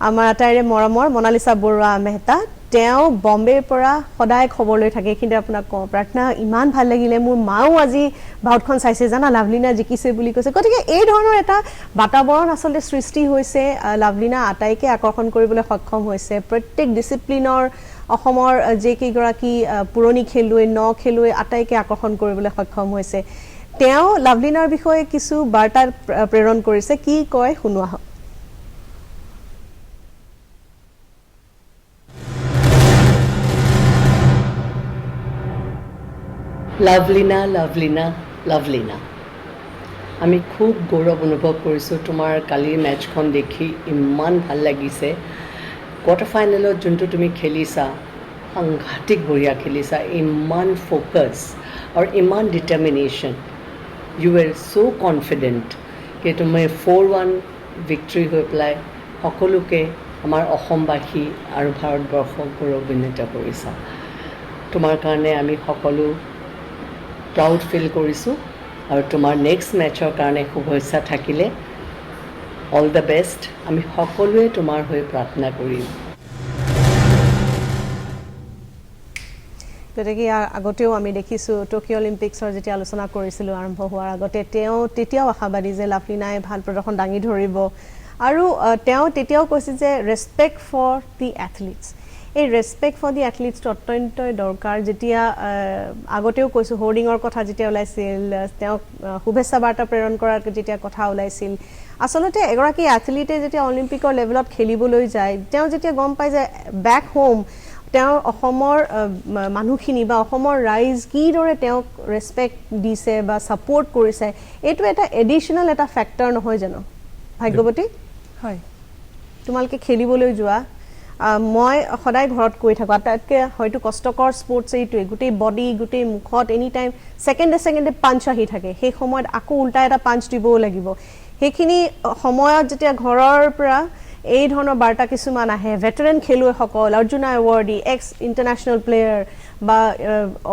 আমাৰ আটাইৰে মৰমৰ মনালিছা বৰুৱা মেহতা তেওঁ বম্বেৰ পৰা সদায় খবৰ লৈ থাকে এইখিনিতে আপোনাক কওঁ প্ৰাৰ্থনা ইমান ভাল লাগিলে মোৰ মাও আজি বাউটখন চাইছে জানা লাভলিনা জিকিছে বুলি কৈছে গতিকে এই ধৰণৰ এটা বাতাবৰণ আচলতে সৃষ্টি হৈছে লাভলিনা আটাইকে আকৰ্ষণ কৰিবলৈ সক্ষম হৈছে প্ৰত্যেক ডিচিপ্লিনৰ অসমৰ যেকেইগৰাকী পুৰণি খেলুৱৈ খেলুৱৈ আটাইকে আকৰ্ষণ কৰিবলৈ সক্ষম হৈছে তেওঁ লাভলিনাৰ বিষয়ে কিছু বাৰ্তা প্ৰেৰণ কৰিছে কি কয় শুনোৱা হওক Lovelina, Lovelina, Lovelina. আমি খুব গৌৰৱ অনুভৱ কৰিছোঁ তোমাৰ কালিৰ মেটচখন দেখি ইমান ভাল লাগিছে কোৱাৰ্টাৰ ফাইনেলত যোনটো তুমি খেলিছা সাংঘাতিক বঢ়িয়া খেলিছা ইমান ফ'কাছ আৰু ইমান ডিটাৰমিনেশ্যন ইউ আৰ ছ' কনফিডেণ্ট কি তুমি 4-1 ভিক্টৰী হৈ পেলাই সকলোকে আমাৰ অসমবাসী আৰু ভাৰতবৰ্ষক গৌৰৱান্বিত কৰিছা তোমাৰ কাৰণে আমি সকলো প্ৰাউড ফিল কৰিছোঁ আৰু তোমাৰ নেক্সট মেটচৰ কাৰণে শুভেচ্ছা থাকিলে অল দ্য বেষ্ট আমি সকলোৱে তোমাৰ হৈ প্ৰাৰ্থনা কৰিম গতিকে ইয়াৰ আগতেও আমি দেখিছোঁ টকিঅ' অলিম্পিক্সৰ যেতিয়া আলোচনা কৰিছিলোঁ আৰম্ভ হোৱাৰ আগতে তেতিয়াও আশাবাদী যে লাভলিনাই ভাল প্ৰদৰ্শন দাঙি ধৰিব আৰু তেওঁ তেতিয়াও কৈছিল যে ৰেচপেক্ট ফৰ দি এথলিটছ এই ৰেচপেক্ট ফৰ দি এথলিটছটো অত্যন্তই দৰকাৰ যেতিয়া আগতেও কৈছোঁ হোৰ্ডিঙৰ কথা যেতিয়া ওলাইছিল তেওঁক শুভেচ্ছা বাৰ্তা প্ৰেৰণ কৰাৰ যেতিয়া কথা ওলাইছিল আচলতে এগৰাকী এথলিটে যেতিয়া অলিম্পিকৰ লেভেলত খেলিবলৈ যায় তেওঁ যেতিয়া গম পায় যে বেক হোম তেওঁৰ অসমৰ মানুহখিনি বা অসমৰ ৰাইজ কিদৰে তেওঁক ৰেচপেক্ট দিছে বা ছাপোৰ্ট কৰিছে এইটো এটা এডিশ্যনেল এটা ফেক্টৰ নহয় জানো ভাগ্যৱতী হয় তোমালোকে খেলিবলৈ যোৱা মই সদায় ঘৰত কৈ থাকোঁ আটাইতকৈ হয়তো কষ্টকৰ স্পৰ্টছ এইটোৱে গোটেই বডি গোটেই মুখত এনি টাইম ছেকেণ্ডে পাঞ্চ আহি থাকে সেই সময়ত আকৌ উল্টা এটা পাঞ্চ দিবও লাগিব সেইখিনি সময়ত যেতিয়া ঘৰৰ পৰা এই ধৰণৰ বাৰ্তা কিছুমান আহে ভেটেৰেন খেলুৱৈসকল অৰ্জুনা এৱাৰ্ডি এক্স ইণ্টাৰনেশ্যনেল প্লেয়াৰ বা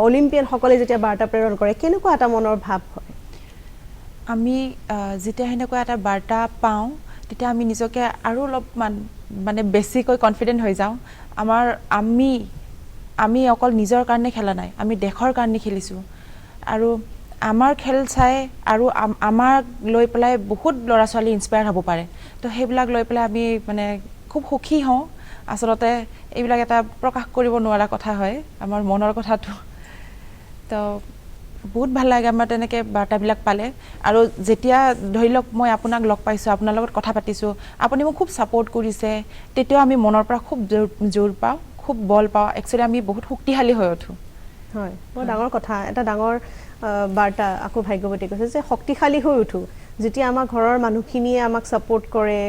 অলিম্পিয়ানসকলে যেতিয়া বাৰ্তা প্ৰেৰণ কৰে কেনেকুৱা এটা মনৰ ভাৱ হয় আমি যেতিয়া সেনেকুৱা এটা বাৰ্তা পাওঁ তেতিয়া আমি নিজকে আৰু অলপমান মানে বেছিকৈ কনফিডেণ্ট হৈ যাওঁ আমি অকল নিজৰ কাৰণে খেলা নাই আমি দেশৰ কাৰণে খেলিছোঁ আৰু আমাৰ খেল চাই আৰু আমাক লৈ পেলাই বহুত ল'ৰা ছোৱালী ইনস্পায়াৰ হ'ব পাৰে তো সেইবিলাক লৈ পেলাই আমি মানে খুব সুখী হওঁ আচলতে এইবিলাক এটা প্ৰকাশ কৰিব নোৱাৰা কথা হয় আমাৰ মনৰ কথাটো তো বহুত ভাল লাগে আমাৰ তেনেকৈ বাৰ্তাবিলাক পালে আৰু যেতিয়া ধৰি লওক মই আপোনাক লগ পাইছোঁ আপোনাৰ লগত কথা পাতিছোঁ আপুনি মোক খুব ছাপোৰ্ট কৰিছে তেতিয়াও আমি মনৰ পৰা খুব জোৰ পাওঁ খুব বল পাওঁ একচুৱেলি আমি বহুত শক্তিশালী হৈ উঠোঁ হয় বৰ ডাঙৰ কথা এটা ডাঙৰ বাৰ্তা আকৌ ভাগ্যৱতী কৈছে যে শক্তিশালী হৈ উঠোঁ যেতিয়া আমাৰ ঘৰৰ মানুহখিনিয়ে আমাক ছাপোৰ্ট কৰে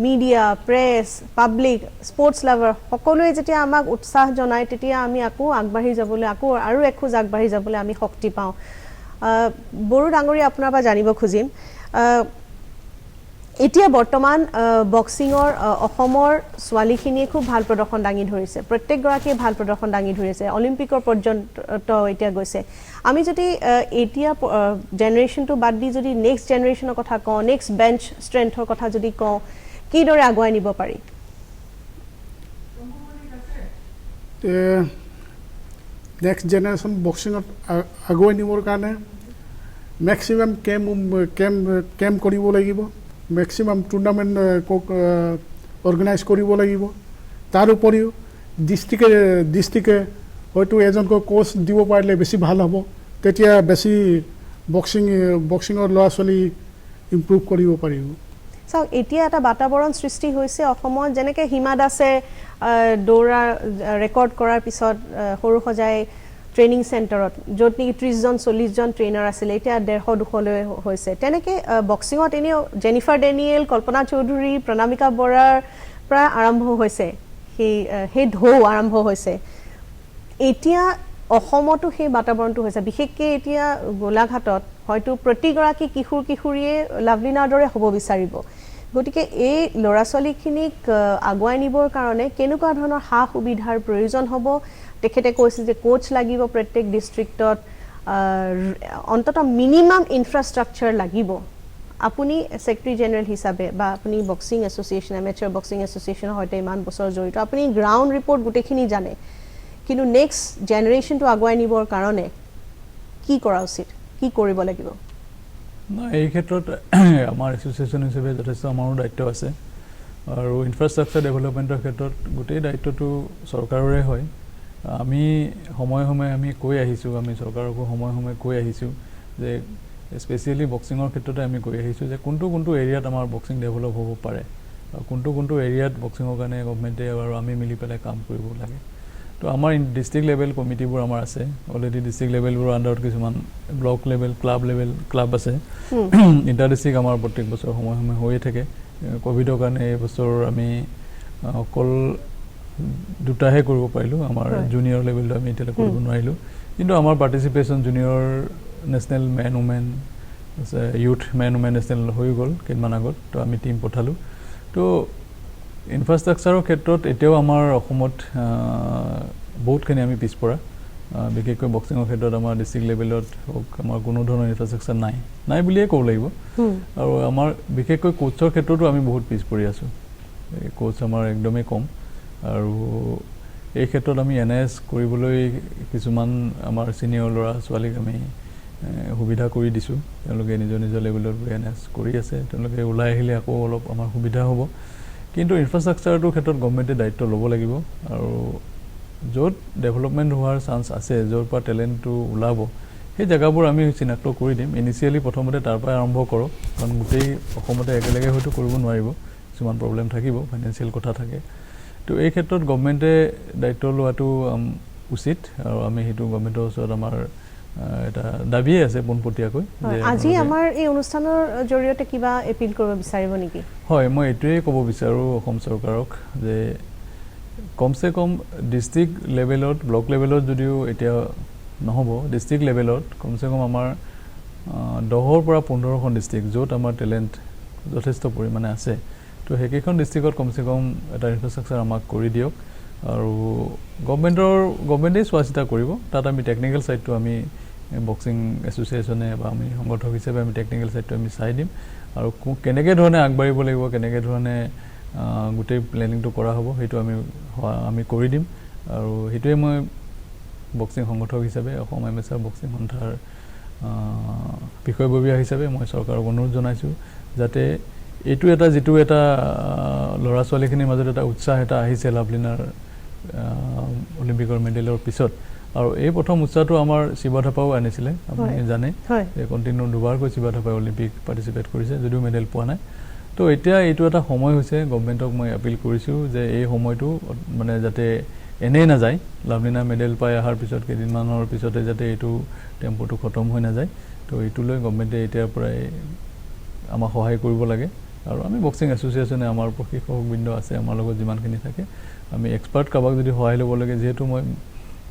media press public sports lover সকলোৱে যেতিয়া আমাক উৎসাহ জনায় তেতিয়া আমি আকৌ আগবাঢ়ি যাবলৈ আকৌ আৰু এখোজ আগবাঢ়ি যাবলৈ আমি শক্তি পাওঁ বড়ো ডাঙৰীয়া আপোনাৰ পৰা জানিব খুজিম এতিয়া বৰ্তমান বক্সিঙৰ অসমৰ ছোৱালীখিনিয়ে খুব ভাল প্ৰদৰ্শন দাঙি ধৰিছে প্ৰত্যেকগৰাকীয়ে ভাল প্ৰদৰ্শন দাঙি ধৰিছে অলিম্পিকৰ পৰ্যন্ত এতিয়া গৈছে আমি যদি এতিয়া জেনেৰেশ্যনটো বাদ দি যদি নেক্সট জেনেৰেশ্যনৰ কথা কওঁ নেক্সট বেঞ্চ ষ্ট্ৰেংথৰ কথা যদি কওঁ কিদৰে আগুৱাই নিব পাৰি নেক্সট জেনেৰেশ্যন বক্সিঙত আগুৱাই নিবৰ কাৰণে মেক্সিমাম কেম্প কৰিব লাগিব মেক্সিমাম টুৰ্ণামেণ্ট অৰ্গেনাইজ কৰিব লাগিব তাৰ উপৰিও ডিষ্ট্ৰিক্টে হয়তো এজনকৈ কোচ দিব পাৰিলে বেছি ভাল হ'ব তেতিয়া বেছি বক্সিঙৰ ল'ৰা ছোৱালী ইম্প্ৰুভ কৰিব পাৰিব চাওক এতিয়া এটা বাতাবৰণ সৃষ্টি হৈছে অসমত যেনেকৈ হিমা দাসে দৌৰা ৰেকৰ্ড কৰাৰ পিছত সৰু সজাই ট্ৰেইনিং চেণ্টাৰত য'ত নেকি 30জন 40জন ট্ৰেইনাৰ আছিলে এতিয়া 150-200লৈ হৈছে তেনেকৈ বক্সিঙত এনেও জেনিফাৰ ডেনিয়েল কল্পনা চৌধুৰী প্ৰণামিকা বৰাৰ পৰা আৰম্ভ হৈছে সেই ঢৌ আৰম্ভ হৈছে এতিয়া অসমতো সেই বাতাবৰণটো হৈছে বিশেষকৈ এতিয়া গোলাঘাটত হয়তো প্ৰতিগৰাকী কিশোৰীয়ে লাভলিনাৰ দৰে হ'ব বিচাৰিব গতিকে এই ল'ৰা ছোৱালীখিনিক আগুৱাই নিবৰ কাৰণে কেনেকুৱা ধৰণৰ সা সুবিধাৰ প্ৰয়োজন হ'ব তেখেতে কৈছে যে কোচ লাগিব প্ৰত্যেক ডিষ্ট্ৰিক্টত অন্ততঃ মিনিমাম ইনফ্ৰাষ্ট্ৰাকচাৰ লাগিব আপুনি ছেক্ৰেটাৰী জেনেৰেল হিচাপে বা আপুনি বক্সিং এছ'চিয়েশ্যন এমেচাৰ বক্সিং এছ'চিয়েশ্যনৰ সৈতে ইমান বছৰ জড়িত আপুনি গ্ৰাউণ্ড ৰিপৰ্ট গোটেইখিনি জানে কিন্তু নেক্সট জেনেৰেশ্যনটো আগুৱাই নিবৰ কাৰণে কি কৰা উচিত কি কৰিব লাগিব এই ক্ষেত্ৰত আমাৰ এছ'চিয়েশ্যন হিচাপে যথেষ্ট আমাৰো দায়িত্ব আছে আৰু ইনফ্ৰাষ্ট্ৰাকচাৰ ডেভেলপমেণ্টৰ ক্ষেত্ৰত গোটেই দায়িত্বটো চৰকাৰৰে হয় আমি সময়ে সময়ে আমি কৈ আহিছোঁ আমি চৰকাৰকো সময়ে সময়ে কৈ আহিছোঁ যে স্পেচিয়েলি বক্সিঙৰ ক্ষেত্ৰতে আমি কৈ আহিছোঁ যে কোনটো এৰিয়াত আমাৰ বক্সিং ডেভেলপ হ'ব পাৰে আৰু কোনটো এৰিয়াত বক্সিঙৰ কাৰণে গভমেণ্টে আৰু আমি মিলি পেলাই কাম কৰিব লাগে তো তো আমাৰ ডিষ্ট্ৰিক্ট লেভেল কমিটিবোৰ আমাৰ আছে অলৰেডি ডিষ্ট্ৰিক্ট লেভেলবোৰৰ আণ্ডাৰত কিছুমান ব্লক লেভেল ক্লাব আছে ইণ্টাৰ ডিষ্ট্ৰিক্ট আমাৰ প্ৰত্যেক বছৰ সময় হৈয়ে থাকে কোভিডৰ কাৰণে এই বছৰ আমি অকল দুটাহে কৰিব পাৰিলোঁ আমাৰ জুনিয়ৰ লেভেলটো আমি এতিয়ালৈ কৰিব নোৱাৰিলোঁ কিন্তু আমাৰ participation junior national men women youth men women national হৈ গ'ল কেইদিনমান আগত তো আমি টীম পঠালোঁ তো ইনফ্ৰাষ্ট্ৰাকচাৰৰ ক্ষেত্ৰত এতিয়াও আমাৰ অসমত বহুতখিনি আমি পিছপৰা বিশেষকৈ বক্সিঙৰ ক্ষেত্ৰত আমাৰ ডিষ্ট্ৰিক্ট লেভেলত হওক আমাৰ কোনো ধৰণৰ ইনফ্ৰাষ্ট্ৰাকচাৰ নাই বুলিয়ে ক'ব লাগিব আৰু আমাৰ বিশেষকৈ কোচৰ ক্ষেত্ৰতো আমি বহুত পিছ পৰি আছোঁ কোচ আমাৰ একদমেই কম আৰু এই ক্ষেত্ৰত আমি এনএছ কৰিবলৈ কিছুমান আমাৰ ছিনিয়ৰ ল'ৰা ছোৱালীক আমি সুবিধা কৰি দিছোঁ তেওঁলোকে নিজৰ লেভেলত এনএছ কৰি আছে তেওঁলোকে ওলাই আহিলে আকৌ অলপ আমাৰ সুবিধা হ'ব কিন্তু ইনফ্ৰাষ্ট্ৰাকচাৰটোৰ ক্ষেত্ৰত গভৰ্ণমেণ্টে দায়িত্ব ল'ব লাগিব আৰু য'ত ডেভেলপমেণ্ট হোৱাৰ চান্স আছে য'ৰ পৰা টেলেণ্টটো ওলাব সেই জেগাবোৰ আমি চিনাক্ত কৰি দিম ইনিচিয়েলি প্ৰথমতে তাৰ পৰাই আৰম্ভ কৰক কাৰণ গোটেই অসমতে একেলগে হয়তো কৰিব নোৱাৰিব কিছুমান প্ৰব্লেম থাকিব ফাইনেন্সিয়েল কথা থাকে তো এই ক্ষেত্ৰত গভৰ্ণমেণ্টে দায়িত্ব লোৱাটো উচিত আৰু আমি সেইটো গভৰ্ণমেণ্টৰ ওচৰত আমাৰ এটা দাবীয়ে আছে পোনপটীয়াকৈ আজি আমাৰ এই অনুষ্ঠানৰ জৰিয়তে কিবা এপিল কৰিব বিচাৰিব নেকি হয় মই এইটোৱেই ক'ব বিচাৰোঁ অসম চৰকাৰক যে কমচে কম ডিষ্ট্ৰিক্ট লেভেলত ব্লক লেভেলত যদিও এতিয়া নহ'ব ডিষ্ট্ৰিক্ট লেভেলত কমচে কম আমাৰ 10ৰ পৰা 15খন ডিষ্ট্ৰিক্ট য'ত আমাৰ টেলেণ্ট যথেষ্ট পৰিমাণে আছে তো সেইকেইখন ডিষ্ট্ৰিক্টত কমচে কম এটা ইনফ্ৰাষ্ট্ৰাকচাৰ আমাক কৰি দিয়ক আৰু গভৰ্ণমেণ্টেই চোৱা চিতা কৰিব তাত আমি টেকনিকেল ছাইডটো আমি বক্সিং এছ'চিয়েশ্যনে বা আমি সংগঠক হিচাপে আমি টেকনিকেল ছাইডটো আমি চাই দিম আৰু কেনেকৈ ধৰণে আগবাঢ়িব লাগিব কেনেকৈ ধৰণে গোটেই প্লেনিংটো কৰা হ'ব সেইটো আমি কৰি দিম আৰু সেইটোৱে মই বক্সিং সংগঠক হিচাপে অসম এমেচাৰ বক্সিং সন্থাৰ বিষয়ববীয়া হিচাপে মই চৰকাৰক অনুৰোধ জনাইছোঁ যাতে এইটো যিটো এটা ল'ৰা ছোৱালীখিনিৰ মাজত এটা উৎসাহ এটা আহিছে লাভলিনাৰ অলিম্পিকৰ মেডেলৰ পিছত আৰু এই প্ৰথম উৎসাহটো আমাৰ শিৱ থাপাও আনিছিলে আপুনি জানে কণ্টিনিউ দুবাৰকৈ শিৱ থাপাই অলিম্পিক পাৰ্টিচিপেট কৰিছে যদিও মেডেল পোৱা নাই তো এতিয়া এইটো এটা সময় হৈছে গভৰ্ণমেণ্টক মই আপিল কৰিছোঁ যে এই সময়টো মানে যাতে এনেই নাযায় লাভলিনা মেডেল পাই অহাৰ পিছত কেইদিনমানৰ পিছতে যাতে এইটো টেম্পোটো খতম হৈ নাযায় তো এইটোলৈ গভৰ্ণমেণ্টে এতিয়াৰ পৰাই আমাক সহায় কৰিব লাগে আৰু আমি বক্সিং এছ'চিয়েশ্যনে আমাৰ প্ৰশিক্ষকবৃন্দ আছে আমাৰ লগত যিমানখিনি থাকে আমি এক্সপাৰ্ট কাৰোবাক যদি সহায় ল'ব লাগে যিহেতু মই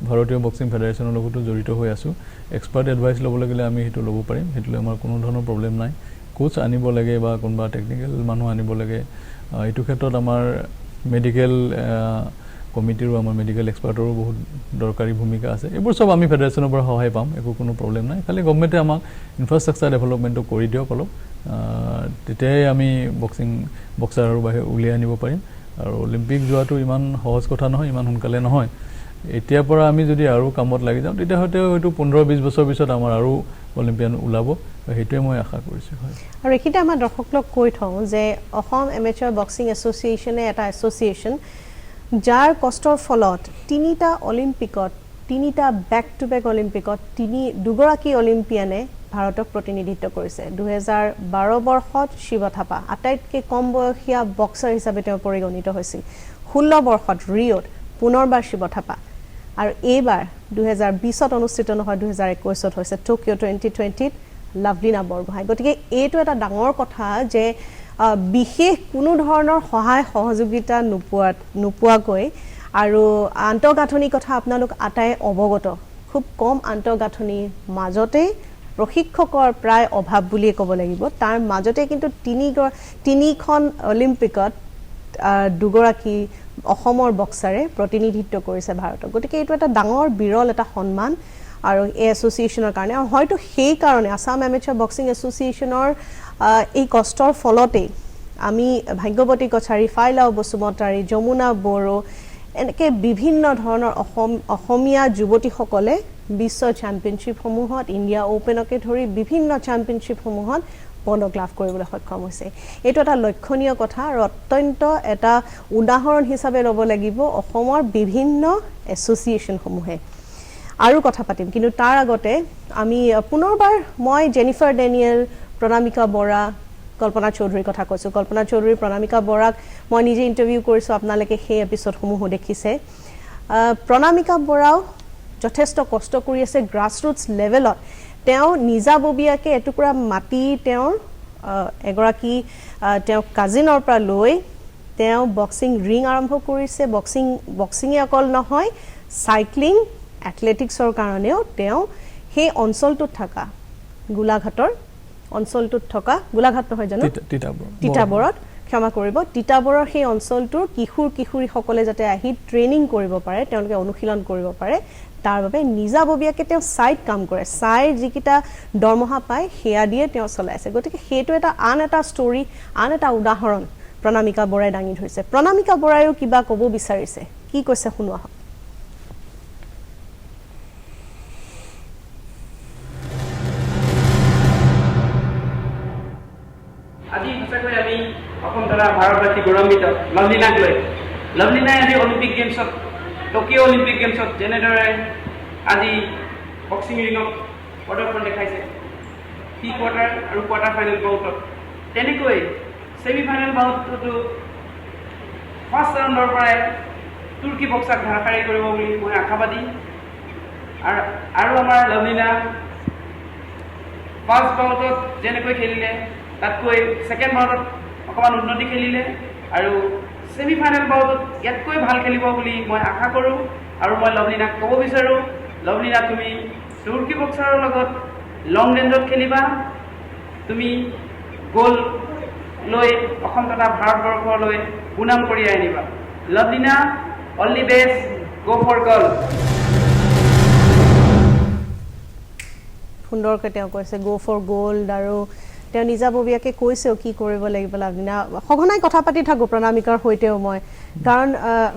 ভাৰতীয় বক্সিং ফেডাৰেশ্যনৰ লগতো জড়িত হৈ আছোঁ এক্সপাৰ্ট এডভাইচ ল'ব লাগিলে আমি সেইটো ল'ব পাৰিম সেইটোলৈ আমাৰ কোনো ধৰণৰ প্ৰব্লেম নাই কোচ আনিব লাগে বা কোনোবা টেকনিকেল মানুহ আনিব লাগে এইটো ক্ষেত্ৰত আমাৰ মেডিকেল কমিটিৰো আমাৰ মেডিকেল এক্সপাৰ্টৰো বহুত দৰকাৰী ভূমিকা আছে এইবোৰ চব আমি ফেডাৰেশ্যনৰ পৰা সহায় পাম একো কোনো প্ৰব্লেম নাই খালি গভৰ্ণমেণ্টে আমাক ইনফ্ৰাষ্ট্ৰাকচাৰ ডেভেলপমেণ্টটো কৰি দিয়ক অলপ তেতিয়াই আমি বক্সাৰৰ বাহিৰে উলিয়াই আনিব পাৰিম আৰু অলিম্পিক যোৱাটো ইমান সহজ কথা নহয় ইমান সোনকালে নহয় এতিয়াৰ পৰা আমি যদি আৰু কামত লাগি যাওঁ তেতিয়া হয়তো 15-20 বছৰ পিছত আমাৰ আৰু অলিম্পিয়ান ওলাব সেইটোৱে মই আশা কৰিছোঁ হয় আৰু এইখিনিতে আমাৰ দৰ্শকক কৈ থওঁ যে অসম এমেচাৰ বক্সিং এছ'চিয়েশ্যনে এটা এছ'চিয়েশ্যন যাৰ কষ্টৰ ফলত 3টা অলিম্পিকত 3টা বেক টু বেক অলিম্পিকত দুগৰাকী অলিম্পিয়ানে ভাৰতক প্ৰতিনিধিত্ব কৰিছে 2012 বৰ্ষত শিৱ থাপা আটাইতকৈ কম বয়সীয়া বক্সাৰ হিচাপে তেওঁ পৰিগণিত হৈছিল 16 বৰ্ষত ৰিঅ'ত পুনৰবাৰ শিৱ থাপা আৰু এইবাৰ 2020ত অনুষ্ঠিত নহয় 2021ত হৈছে টকিঅ' 2020ত লাভলিনা বৰগোহাঁই গতিকে এইটো এটা ডাঙৰ কথা যে বিশেষ কোনো ধৰণৰ সহায় সহযোগিতা নোপোৱাকৈ আৰু আন্তঃগাঁথনিৰ কথা আপোনালোক আটাই অৱগত খুব কম আন্তঃগাঁথনিৰ মাজতে প্ৰশিক্ষকৰ প্ৰায় অভাৱ বুলিয়ে ক'ব লাগিব তাৰ মাজতে কিন্তু তিনিখন অলিম্পিকত দুগৰাকী অসমৰ বক্সাৰে প্ৰতিনিধিত্ব কৰিছে ভাৰতক গতিকে এইটো এটা ডাঙৰ বিৰল এটা সন্মান আৰু এই এছ'চিয়েশ্যনৰ কাৰণে আৰু হয়তো সেইকাৰণে আছাম এমেচাৰ বক্সিং এছ'চিয়েশ্যনৰ এই কষ্টৰ ফলতেই আমি ভাগ্যৱতী কছাৰী ফাইলাও বসুমতাৰী যমুনা বড়ো এনেকৈ বিভিন্ন ধৰণৰ অসমীয়া যুৱতীসকলে বিশ্ব চেম্পিয়নশ্বিপসমূহত ইণ্ডিয়া অ'পেনকে ধৰি বিভিন্ন চেম্পিয়নশ্বিপসমূহত পদক লাভ কৰিবলৈ সক্ষম হৈছে এইটো এটা লক্ষণীয় কথা আৰু অত্যন্ত এটা উদাহৰণ হিচাপে ল'ব লাগিব অসমৰ বিভিন্ন এছ'চিয়েশ্যনসমূহে আৰু কথা পাতিম কিন্তু তাৰ আগতে আমি পুনৰবাৰ মই জেনিফাৰ ডেনিয়েল প্ৰণামিকা বৰা কল্পনা চৌধুৰীৰ কথা কৈছোঁ কল্পনা চৌধুৰী প্ৰণামিকা বৰাক মই নিজে ইণ্টাৰভিউ কৰিছোঁ আপোনালোকে সেই এপিছ'ডসমূহো দেখিছে প্ৰণামিকা বৰাও যথেষ্ট কষ্ট কৰি আছে গ্ৰাছৰুটছ লেভেলত তেওঁ নিজাববীয়াকৈ এটুকুৰা মাটি তেওঁৰ এগৰাকী তেওঁ কাজিনৰ পৰা লৈ তেওঁ বক্সিং ৰিং আৰম্ভ কৰিছে বক্সিঙে অকল নহয় চাইক্লিং এথলেটিক্সৰ কাৰণেও তেওঁ সেই অঞ্চলটোত থকা গোলাঘাটৰ অঞ্চলটোত থকা গোলাঘাট নহয় জানো তিতাবৰত ক্ষমা কৰিব তিতাবৰৰ সেই অঞ্চলটোৰ কিশোৰীসকলে যাতে আহি ট্ৰেইনিং কৰিব পাৰে তেওঁলোকে অনুশীলন কৰিব পাৰে তাৰ বাবে নিজাববীয়াকৈ তেওঁ চাইড কাম কৰে চাইৰ যিকেইটা দৰমহা পায় সেয়া দিয়ে তেওঁ চলাইছে গতিকে সেইটো আন এটা ষ্টৰী আন এটা উদাহৰণ প্ৰণামিকা বৰাই দাঙি ধৰিছে প্ৰণামিকা বৰায়ো কিবা ক'ব বিচাৰিছে কি কৈছে শুনোৱা হওক আজি সঁচাকৈ আমি অসম তথা ভাৰতবাসী গৌৰৱান্বিত লাভলীনাক লৈ লাভলীনাই আজি অলিম্পিক গেমছত টকিঅ' অলিম্পিক গেমছত যেনেদৰে আজি বক্সিং ৰিঙত প্ৰদৰ্শন দেখাইছে প্ৰি কোৱাৰ্টাৰ আৰু কোৱাৰ্টাৰ ফাইনেল বাউটত তেনেকৈ ছেমি ফাইনেল বাউটতো ফাৰ্ষ্ট ৰাউণ্ডৰ পৰাই তুৰ্কী বক্সাক ধাৰসাৰী কৰিব বুলি মই আশাবাদী আৰু আমাৰ লাভলীনা ফাৰ্ষ্ট বাউটত যেনেকৈ খেলিলে তাতকৈ ছেকেণ্ড বাউটত অকণমান উন্নতি খেলিলে আৰু ছেমি ফাইনেল বাউটত ইয়াতকৈ ভাল খেলিব বুলি মই আশা কৰোঁ আৰু মই লাভলীনাক ক'ব বিচাৰোঁ লাভলীনা তুমি তুৰ্কী বক্সাৰৰ লগত লং ৰেঞ্জত খেলিবা তুমি গ'ল লৈ অসম তথা ভাৰতবৰ্ষলৈ সুনাম কঢ়িয়াই আনিবা লাভলীনা অল দি বেষ্ট গ' ফৰ গ'ল সুন্দৰকৈ তেওঁ কৈছে গ' ফৰ গ'ল্ড আৰু তেওঁ নিজাববীয়াকৈ কৈছেও কি কৰিব লাগিব লাভলীনা সঘনাই কথা পাতি থাকোঁ প্ৰণামিকাৰ সৈতেও মই কাৰণ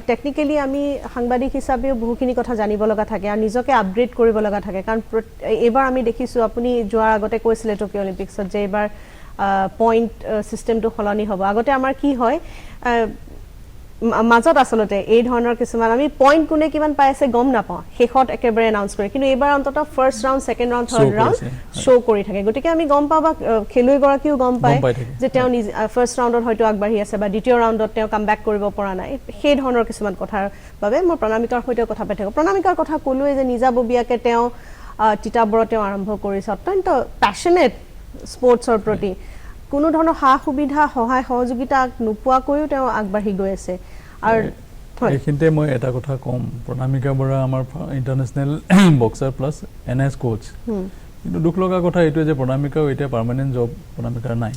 টেকনিকেলি আমি সাংবাদিক হিচাপেও বহুখিনি কথা জানিব লগা থাকে আৰু নিজকে আপগ্ৰেড কৰিব লগা থাকে কাৰণ এইবাৰ আমি দেখিছোঁ আপুনি যোৱাৰ আগতে কৈছিলে টকিঅ' অলিম্পিক্সত যে এইবাৰ পইণ্ট ছিষ্টেমটো সলনি হ'ব আগতে আমাৰ কি হয় মাজত আচলতে এই ধৰণৰ কিছুমান আমি পইণ্ট কোনে কিমান পাই আছে গম নাপাওঁ শেষত একেবাৰে এনাউন্স কৰে কিন্তু এইবাৰ অন্ততঃ first round second round third round show' কৰি থাকে গতিকে আমি গম পাওঁ বা খেলুৱৈগৰাকীও গম পায় যে তেওঁ ফাৰ্ষ্ট ৰাউণ্ডত হয়তো আগবাঢ়ি আছে বা দ্বিতীয় ৰাউণ্ডত তেওঁ কাম বেক কৰিব পৰা নাই সেই ধৰণৰ কিছুমান কথাৰ বাবে মই প্ৰণামিকাৰ সৈতে কথা পাতি থাকোঁ প্ৰণামিকাৰ কথা ক'লোৱেই যে নিজাববীয়াকৈ তেওঁ তিতাবৰত তেওঁ আৰম্ভ কৰিছে অত্যন্ত পেশ্যনেট স্পৰ্টছৰ প্ৰতি কোনো ধৰণৰ সা সুবিধা সহায় সহযোগিতা নোপোৱাকৈও তেওঁ আগবাঢ়ি গৈ আছে আৰু এইখিনিতে মই এটা কথা ক'ম প্ৰণামিকা বৰা আমাৰ international boxer plus NIS Koch কিন্তু দুখ লগা কথা এইটোৱে যে প্ৰণামিকাও এতিয়া পাৰ্মানেণ্ট জব প্ৰণামিকাৰ নাই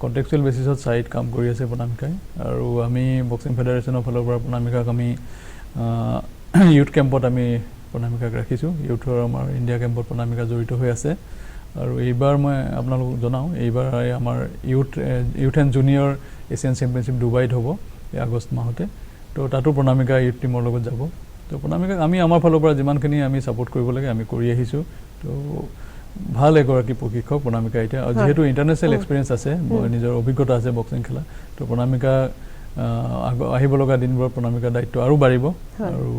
কণ্টেক্সুৱেল বেচিছত চাইড কাম কৰি আছে প্ৰণামিকাই আৰু আমি বক্সিং ফেডাৰেশ্যনৰ ফালৰ পৰা প্ৰণামিকাক আমি ইউথ কেম্পত আমি প্ৰণামিকাক ৰাখিছোঁ ইউথৰ আমাৰ ইণ্ডিয়া কেম্পত প্ৰণামিকা জড়িত হৈ আছে আৰু এইবাৰ মই আপোনালোকক জনাওঁ এইবাৰ আমাৰ youth and junior Asian championship ডুবাইত হ'ব এই আগষ্ট মাহতে তো তাতো প্ৰণামিকা ইউথ টীমৰ লগত যাব তো প্ৰণামিকাক আমি আমাৰ ফালৰ পৰা যিমানখিনি আমি ছাপোৰ্ট কৰিব লাগে আমি কৰি আহিছোঁ তো ভাল এগৰাকী প্ৰশিক্ষক প্ৰণামিকা এতিয়া আৰু যিহেতু ইণ্টাৰনেশ্যনেল এক্সপিৰিয়েঞ্চ আছে নিজৰ অভিজ্ঞতা আছে বক্সিং খেলা তো প্ৰণামিকা আহিব লগা দিনবোৰত প্ৰণামিকাৰ দায়িত্ব আৰু বাঢ়িব আৰু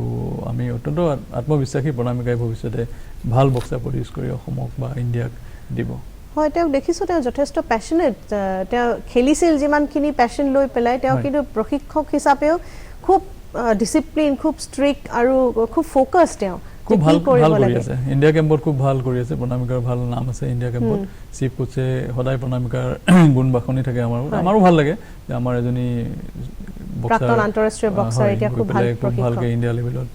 আমি অত্যন্ত আত্মবিশ্বাসী প্ৰণামিকাই ভৱিষ্যতে ভাল বক্সাৰ প্ৰডিউচ কৰি অসমক বা ইণ্ডিয়াক দিব হয় তেওঁক দেখিছোঁ তেওঁ যথেষ্ট পেশ্যনেট তেওঁ খেলিছিল যিমানখিনি পেশ্যন লৈ পেলাই তেওঁ কিন্তু প্ৰশিক্ষক হিচাপেও খুব ডিচিপ্লিন খুব ষ্ট্ৰিক্ট আৰু খুব ফ'কাছ তেওঁ খুব ভাল কৰি আছে ইণ্ডিয়া কেম্পত খুব ভাল কৰি আছে প্ৰণামিকাৰ ভাল নাম আছে ইণ্ডিয়া কেম্পত চিফ কোচে সদায় প্ৰণামিকাৰ গুণ বাখনি থাকে আমাৰো ভাল লাগে যে আমাৰ এজনী প্ৰাক্তন আন্তঃৰাষ্ট্ৰীয় বক্সাৰ এতিয়া খুব ভালকৈ ইণ্ডিয়া লেভেলত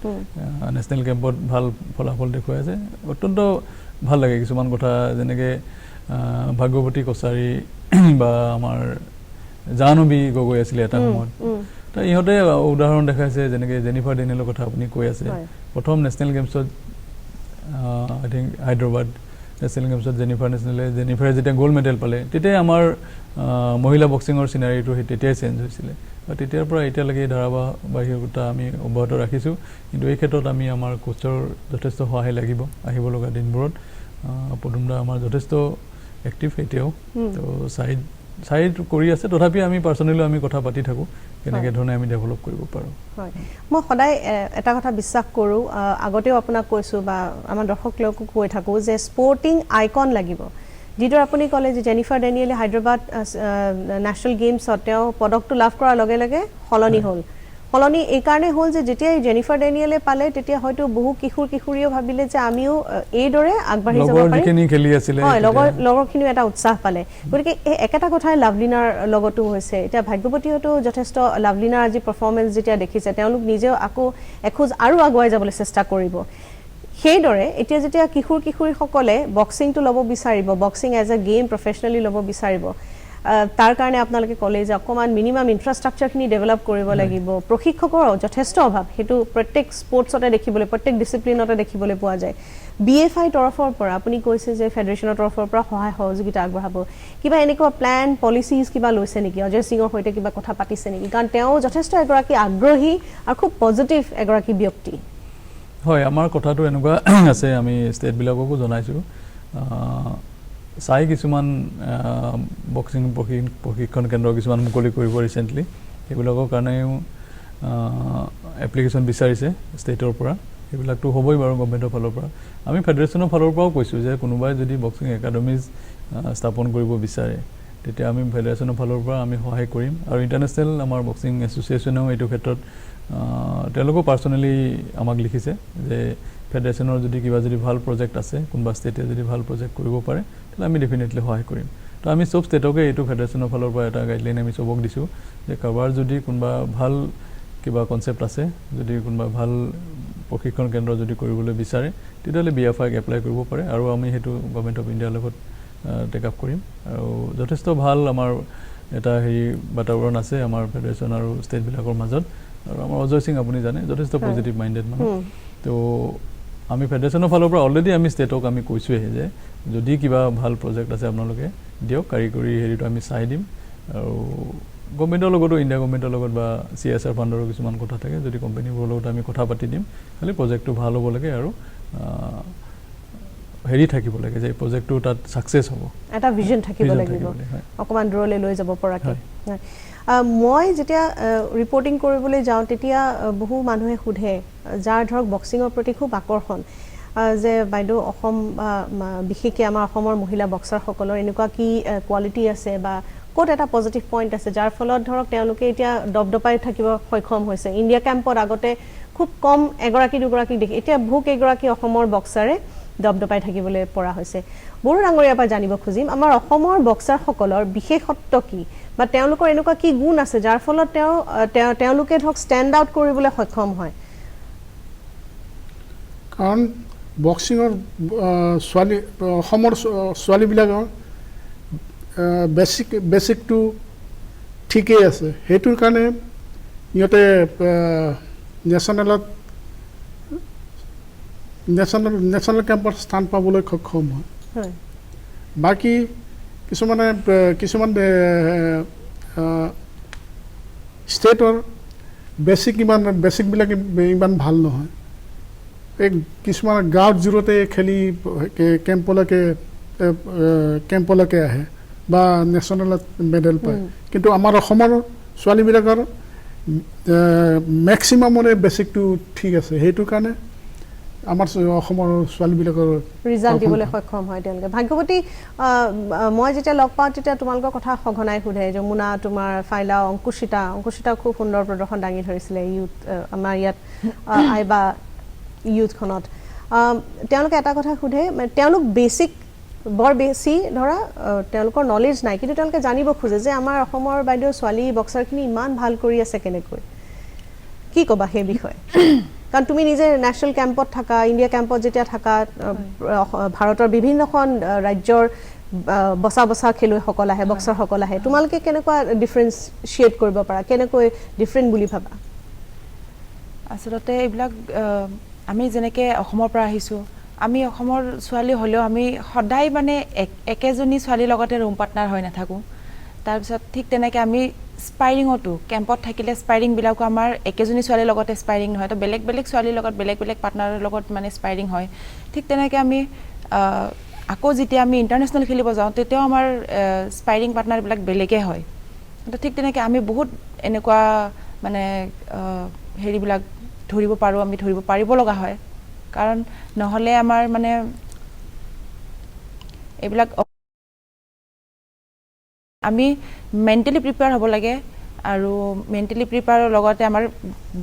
নেশ্যনেল কেম্পত ভাল ফলাফল দেখুৱাই আছে অত্যন্ত ভাল লাগে কিছুমান কথা যেনেকৈ ভাগ্যৱতী কছাৰী বা আমাৰ জাহ্নৱী গগৈ আছিলে এটা সময়ত তো ইহঁতে উদাহৰণ দেখাইছে যেনেকৈ জেনিফাৰ ডেনিয়েলৰ কথা আপুনি কৈ আছে প্ৰথম নেশ্যনেল গেমছত আই থিংক হায়দৰাবাদ নেশ্যনেল গেমছত জেনিফাৰে যেতিয়া গ'ল্ড মেডেল পালে তেতিয়াই আমাৰ মহিলা বক্সিঙৰ চিনাৰীটো সেই তেতিয়াই চেঞ্জ হৈছিলে আৰু তেতিয়াৰ পৰা এতিয়ালৈকে এই ধাৰাবাহিকতা আমি অব্যাহত ৰাখিছোঁ কিন্তু এই ক্ষেত্ৰত আমি আমাৰ কোচৰ যথেষ্ট সহায় লাগিব আহিব লগা দিনবোৰত পদুমদা আমাৰ যথেষ্ট এক্টিভ এতিয়াও তো চাইড কৰি আছে তথাপি আমি পাৰ্চনেলি আমি কথা পাতি থাকোঁ কেনেকৈ ধৰণে আমি ডেভেলপ কৰিব পাৰোঁ হয় মই সদায় এটা কথা বিশ্বাস কৰোঁ আগতেও আপোনাক কৈছোঁ বা আমাৰ দৰ্শকলৈকো কৈ থাকোঁ যে স্পৰ্টিং আইকন লাগিব যিদৰে আপুনি ক'লে যে জেনিফাৰ ডেনিয়েলে হায়দৰাবাদ নেশ্যনেল গেমছত তেওঁ পদকটো লাভ কৰাৰ লগে লগে সলনি হ'ল সলনি এইকাৰণে হ'ল যে যেতিয়া জেনিফাৰ ডেনিয়েলে পালে তেতিয়া হয়তো বহু কিশোৰীও ভাবিলে যে আমিও এইদৰে আগবাঢ়ি যাব লগৰ পাৰিম যিখিনি খেলি আছিলে হয় লগৰখিনিও এটা উৎসাহ পালে গতিকে এই একেটা কথাই লাভলিনাৰ লগতো হৈছে এতিয়া ভাগ্যৱতীহঁতো যথেষ্ট লাভলিনাৰ আজি পাৰফৰ্মেঞ্চ যেতিয়া দেখিছে তেওঁলোক নিজেও আকৌ এখোজ আৰু আগুৱাই যাবলৈ চেষ্টা কৰিব সেইদৰে এতিয়া যেতিয়া কিশোৰীসকলে বক্সিংটো ল'ব বিচাৰিব boxing as a game professionally ল'ব বিচাৰিব তাৰ কাৰণে আপোনালোকে ক'লে যে অকণমান মিনিমাম ইনফ্ৰাষ্ট্ৰাকচাৰখিনি ডেভেলপ কৰিব লাগিব প্ৰশিক্ষকৰ যথেষ্ট অভাৱ সেইটো প্ৰত্যেক স্পৰ্টছতে দেখিবলৈ প্ৰত্যেক ডিচিপ্লিনতে দেখিবলৈ পোৱা যায় BFI তৰফৰ পৰা আপুনি কৈছে যে ফেডাৰেশ্যনৰ তৰফৰ পৰা সহায় সহযোগিতা আগবঢ়াব কিবা এনেকুৱা প্লেন পলিচিজ কিবা লৈছে নেকি অজয় সিঙৰ সৈতে কিবা কথা পাতিছে নেকি কাৰণ তেওঁ যথেষ্ট এগৰাকী আগ্ৰহী আৰু খুব পজিটিভ এগৰাকী ব্যক্তি হয় আমাৰ কথাটো এনেকুৱা আছে আমি ষ্টেটবিলাককো জনাইছোঁ চাই কিছুমান বক্সিং প্ৰশিক্ষণ কেন্দ্ৰ কিছুমান মুকলি কৰিব ৰিচেণ্টলি সেইবিলাকৰ কাৰণেও এপ্লিকেশ্যন বিচাৰিছে ষ্টেটৰ পৰা সেইবিলাকতো হ'বই বাৰু গভৰ্ণমেণ্টৰ ফালৰ পৰা আমি ফেডাৰেশ্যনৰ ফালৰ পৰাও কৈছোঁ যে কোনোবাই যদি বক্সিং একাডেমিজ স্থাপন কৰিব বিচাৰে তেতিয়া আমি ফেডাৰেশ্যনৰ ফালৰ পৰা আমি সহায় কৰিম আৰু ইণ্টাৰনেশ্যনেল আমাৰ বক্সিং এছ'চিয়েশ্যনেও এইটো ক্ষেত্ৰত তেওঁলোকো পাৰ্চনেলি আমাক লিখিছে যে ফেডাৰেশ্যনৰ যদি ভাল প্ৰজেক্ট আছে কোনোবা ষ্টেটে যদি ভাল প্ৰজেক্ট কৰিব পাৰে তাহলে আমি ডেফিনেটলি সহায় কৰিম তো আমি সব ষ্টেটকে এইটো ফেডাৰেশ্যনৰ ফালৰ পৰা এটা গাইডলাইন আমি সবক দিছোঁ যে কাৰোবাৰ যদি কোনোবা ভাল কিবা কনচেপ্ট আছে যদি কোনোবা ভাল প্ৰশিক্ষণ কেন্দ্ৰ যদি কৰিবলৈ বিচাৰে তেতিয়াহ'লে BFI এপ্লাই কৰিব পাৰে আৰু আমি সেইটো গভৰ্ণমেণ্ট অফ ইণ্ডিয়াৰ লগত টেক আপ কৰিম আৰু যথেষ্ট ভাল আমাৰ এটা বাতাবৰণ আছে আমাৰ ফেডাৰেশ্যন আৰু ষ্টেটবিলাকৰ মাজত আৰু আমাৰ অজয় সিং আপুনি জানে যথেষ্ট পজিটিভ মাইণ্ডেড মানুহ তো আমি ফেডাৰেশ্যনৰ ফালৰ পৰা অলৰেডি আমি ষ্টেটক আমি কৈছোঁহে যে যদি কিবা ভাল প্ৰজেক্ট আছে আপোনালোকে দিয়ক কাৰিকৰী হেৰিটো আমি চাই দিম আৰু গভৰ্ণমেণ্টৰ লগতো ইণ্ডিয়া গভৰ্ণমেণ্টৰ লগত বা CSR ফাণ্ডৰো কিছুমান কথা থাকে যদি কোম্পানীবোৰৰ লগত আমি কথা পাতি দিম খালি প্ৰজেক্টটো ভাল হ'ব লাগে আৰু হেৰি থাকিব লাগে যে প্ৰজেক্টটো তাত ছাকচেছ হ'ব এটা ভিজন থাকিব লাগিব অকণমান দূৰলৈ লৈ যাব পৰাকৈ মই যেতিয়া ৰিপৰ্টিং কৰিবলৈ যাওঁ তেতিয়া বহু মানুহে সোধে যাৰ ধৰক বক্সিঙৰ প্ৰতি খুব আকৰ্ষণ যে বাইদেউ অসম বিশেষকৈ আমাৰ অসমৰ মহিলা বক্সাৰসকলৰ এনেকুৱা কি কোৱালিটি আছে বা ক'ত এটা পজিটিভ পইণ্ট আছে যাৰ ফলত ধৰক তেওঁলোকে এতিয়া দপদপাই থাকিব সক্ষম হৈছে ইণ্ডিয়া কেম্পত আগতে খুব কম এগৰাকী দুগৰাকীক দেখি এতিয়া বহু কেইগৰাকী অসমৰ বক্সাৰে দপদপাই থাকিবলৈ পৰা হৈছে বড়ো ডাঙৰীয়াৰ পৰা জানিব খুজিম আমাৰ অসমৰ বক্সাৰসকলৰ বিশেষত্ব কি বা তেওঁলোকৰ এনেকুৱা কি গুণ আছে যাৰ ফলত তেওঁলোকে ধৰক ষ্টেণ্ড আউট কৰিবলৈ সক্ষম হয় কাৰণ বক্সিঙৰ অসমৰ ছোৱালীবিলাকৰ বেছিকটো ঠিকেই আছে সেইটোৰ কাৰণে সিহঁতে নেশ্যনেল কেম্পত স্থান পাবলৈ সক্ষম হয় বাকী কিছুমান ষ্টেটৰ বেছিকবিলাক ইমান ভাল নহয় এই কিছুমান গাঁৱত জোৰতে খেলি কেম্পলৈকে আহে বা নেশ্যনেলত মেডেল পায় কিন্তু আমাৰ অসমৰ ছোৱালীবিলাকৰ মেক্সিমামৰে বেছিকটো ঠিক আছে সেইটো কাৰণে আমাৰ অসমৰ ছোৱালীবিলাকৰ ৰিজাল্ট দিবলৈ সক্ষম হয় তেওঁলোকে ভাগ্যৱতী মই যেতিয়া লগ পাওঁ তেতিয়া তোমালোকৰ কথা সঘনাই সোধে যমুনা তোমাৰ ফাইলা অংকুশিতা খুব সুন্দৰ প্ৰদৰ্শন দাঙি ধৰিছিলে ইউথ আমাৰ ইয়াত আইবা ইউথখনত তেওঁলোকে এটা কথা সোধে তেওঁলোক বেছিক বৰ বেছি ধৰা তেওঁলোকৰ নলেজ নাই কিন্তু তেওঁলোকে জানিব খোজে যে আমাৰ অসমৰ বাইদেউ ছোৱালী বক্সাৰখিনি ইমান ভাল কৰি আছে কেনেকৈ কি ক'বা সেই বিষয়ে কাৰণ তুমি নিজে নেশ্যনেল কেম্পত থাকা ইণ্ডিয়া কেম্পত যেতিয়া থাকা ভাৰতৰ বিভিন্নখন ৰাজ্যৰ বচা খেলুৱৈসকল আহে বক্সাৰসকল আহে তোমালোকে কেনেকুৱা ডিফাৰেঞ্চিয়েট কৰিব পাৰা কেনেকৈ ডিফাৰেণ্ট বুলি ভাবা আচলতে এইবিলাক আমি যেনেকৈ অসমৰ পৰা আহিছোঁ আমি অসমৰ ছোৱালী হ'লেও আমি সদায় মানে একেজনী ছোৱালীৰ লগতে ৰুম পাৰ্টনাৰ হৈ নাথাকোঁ তাৰপিছত ঠিক তেনেকৈ আমি স্পাইৰিঙতো কেম্পত থাকিলে স্পাইৰিংবিলাকো আমাৰ একেজনী ছোৱালীৰ লগতে স্পাইৰিং নহয় তো বেলেগ ছোৱালীৰ লগত বেলেগ পাৰ্টনাৰৰ লগত মানে স্পাইৰিং হয় ঠিক তেনেকৈ আমি আকৌ যেতিয়া আমি ইণ্টাৰনেশ্যনেল খেলিব যাওঁ তেতিয়াও আমাৰ স্পাইৰিং পাৰ্টনাৰবিলাক বেলেগে হয় তো ঠিক তেনেকৈ আমি বহুত এনেকুৱা মানে হেৰিবিলাক ধৰিব পাৰিব লগা হয় কাৰণ নহ'লে আমাৰ মানে এইবিলাক আমি মেণ্টেলি প্ৰিপেয়াৰ হ'ব লাগে আৰু মেণ্টেলি প্ৰিপেয়াৰৰ লগতে আমাৰ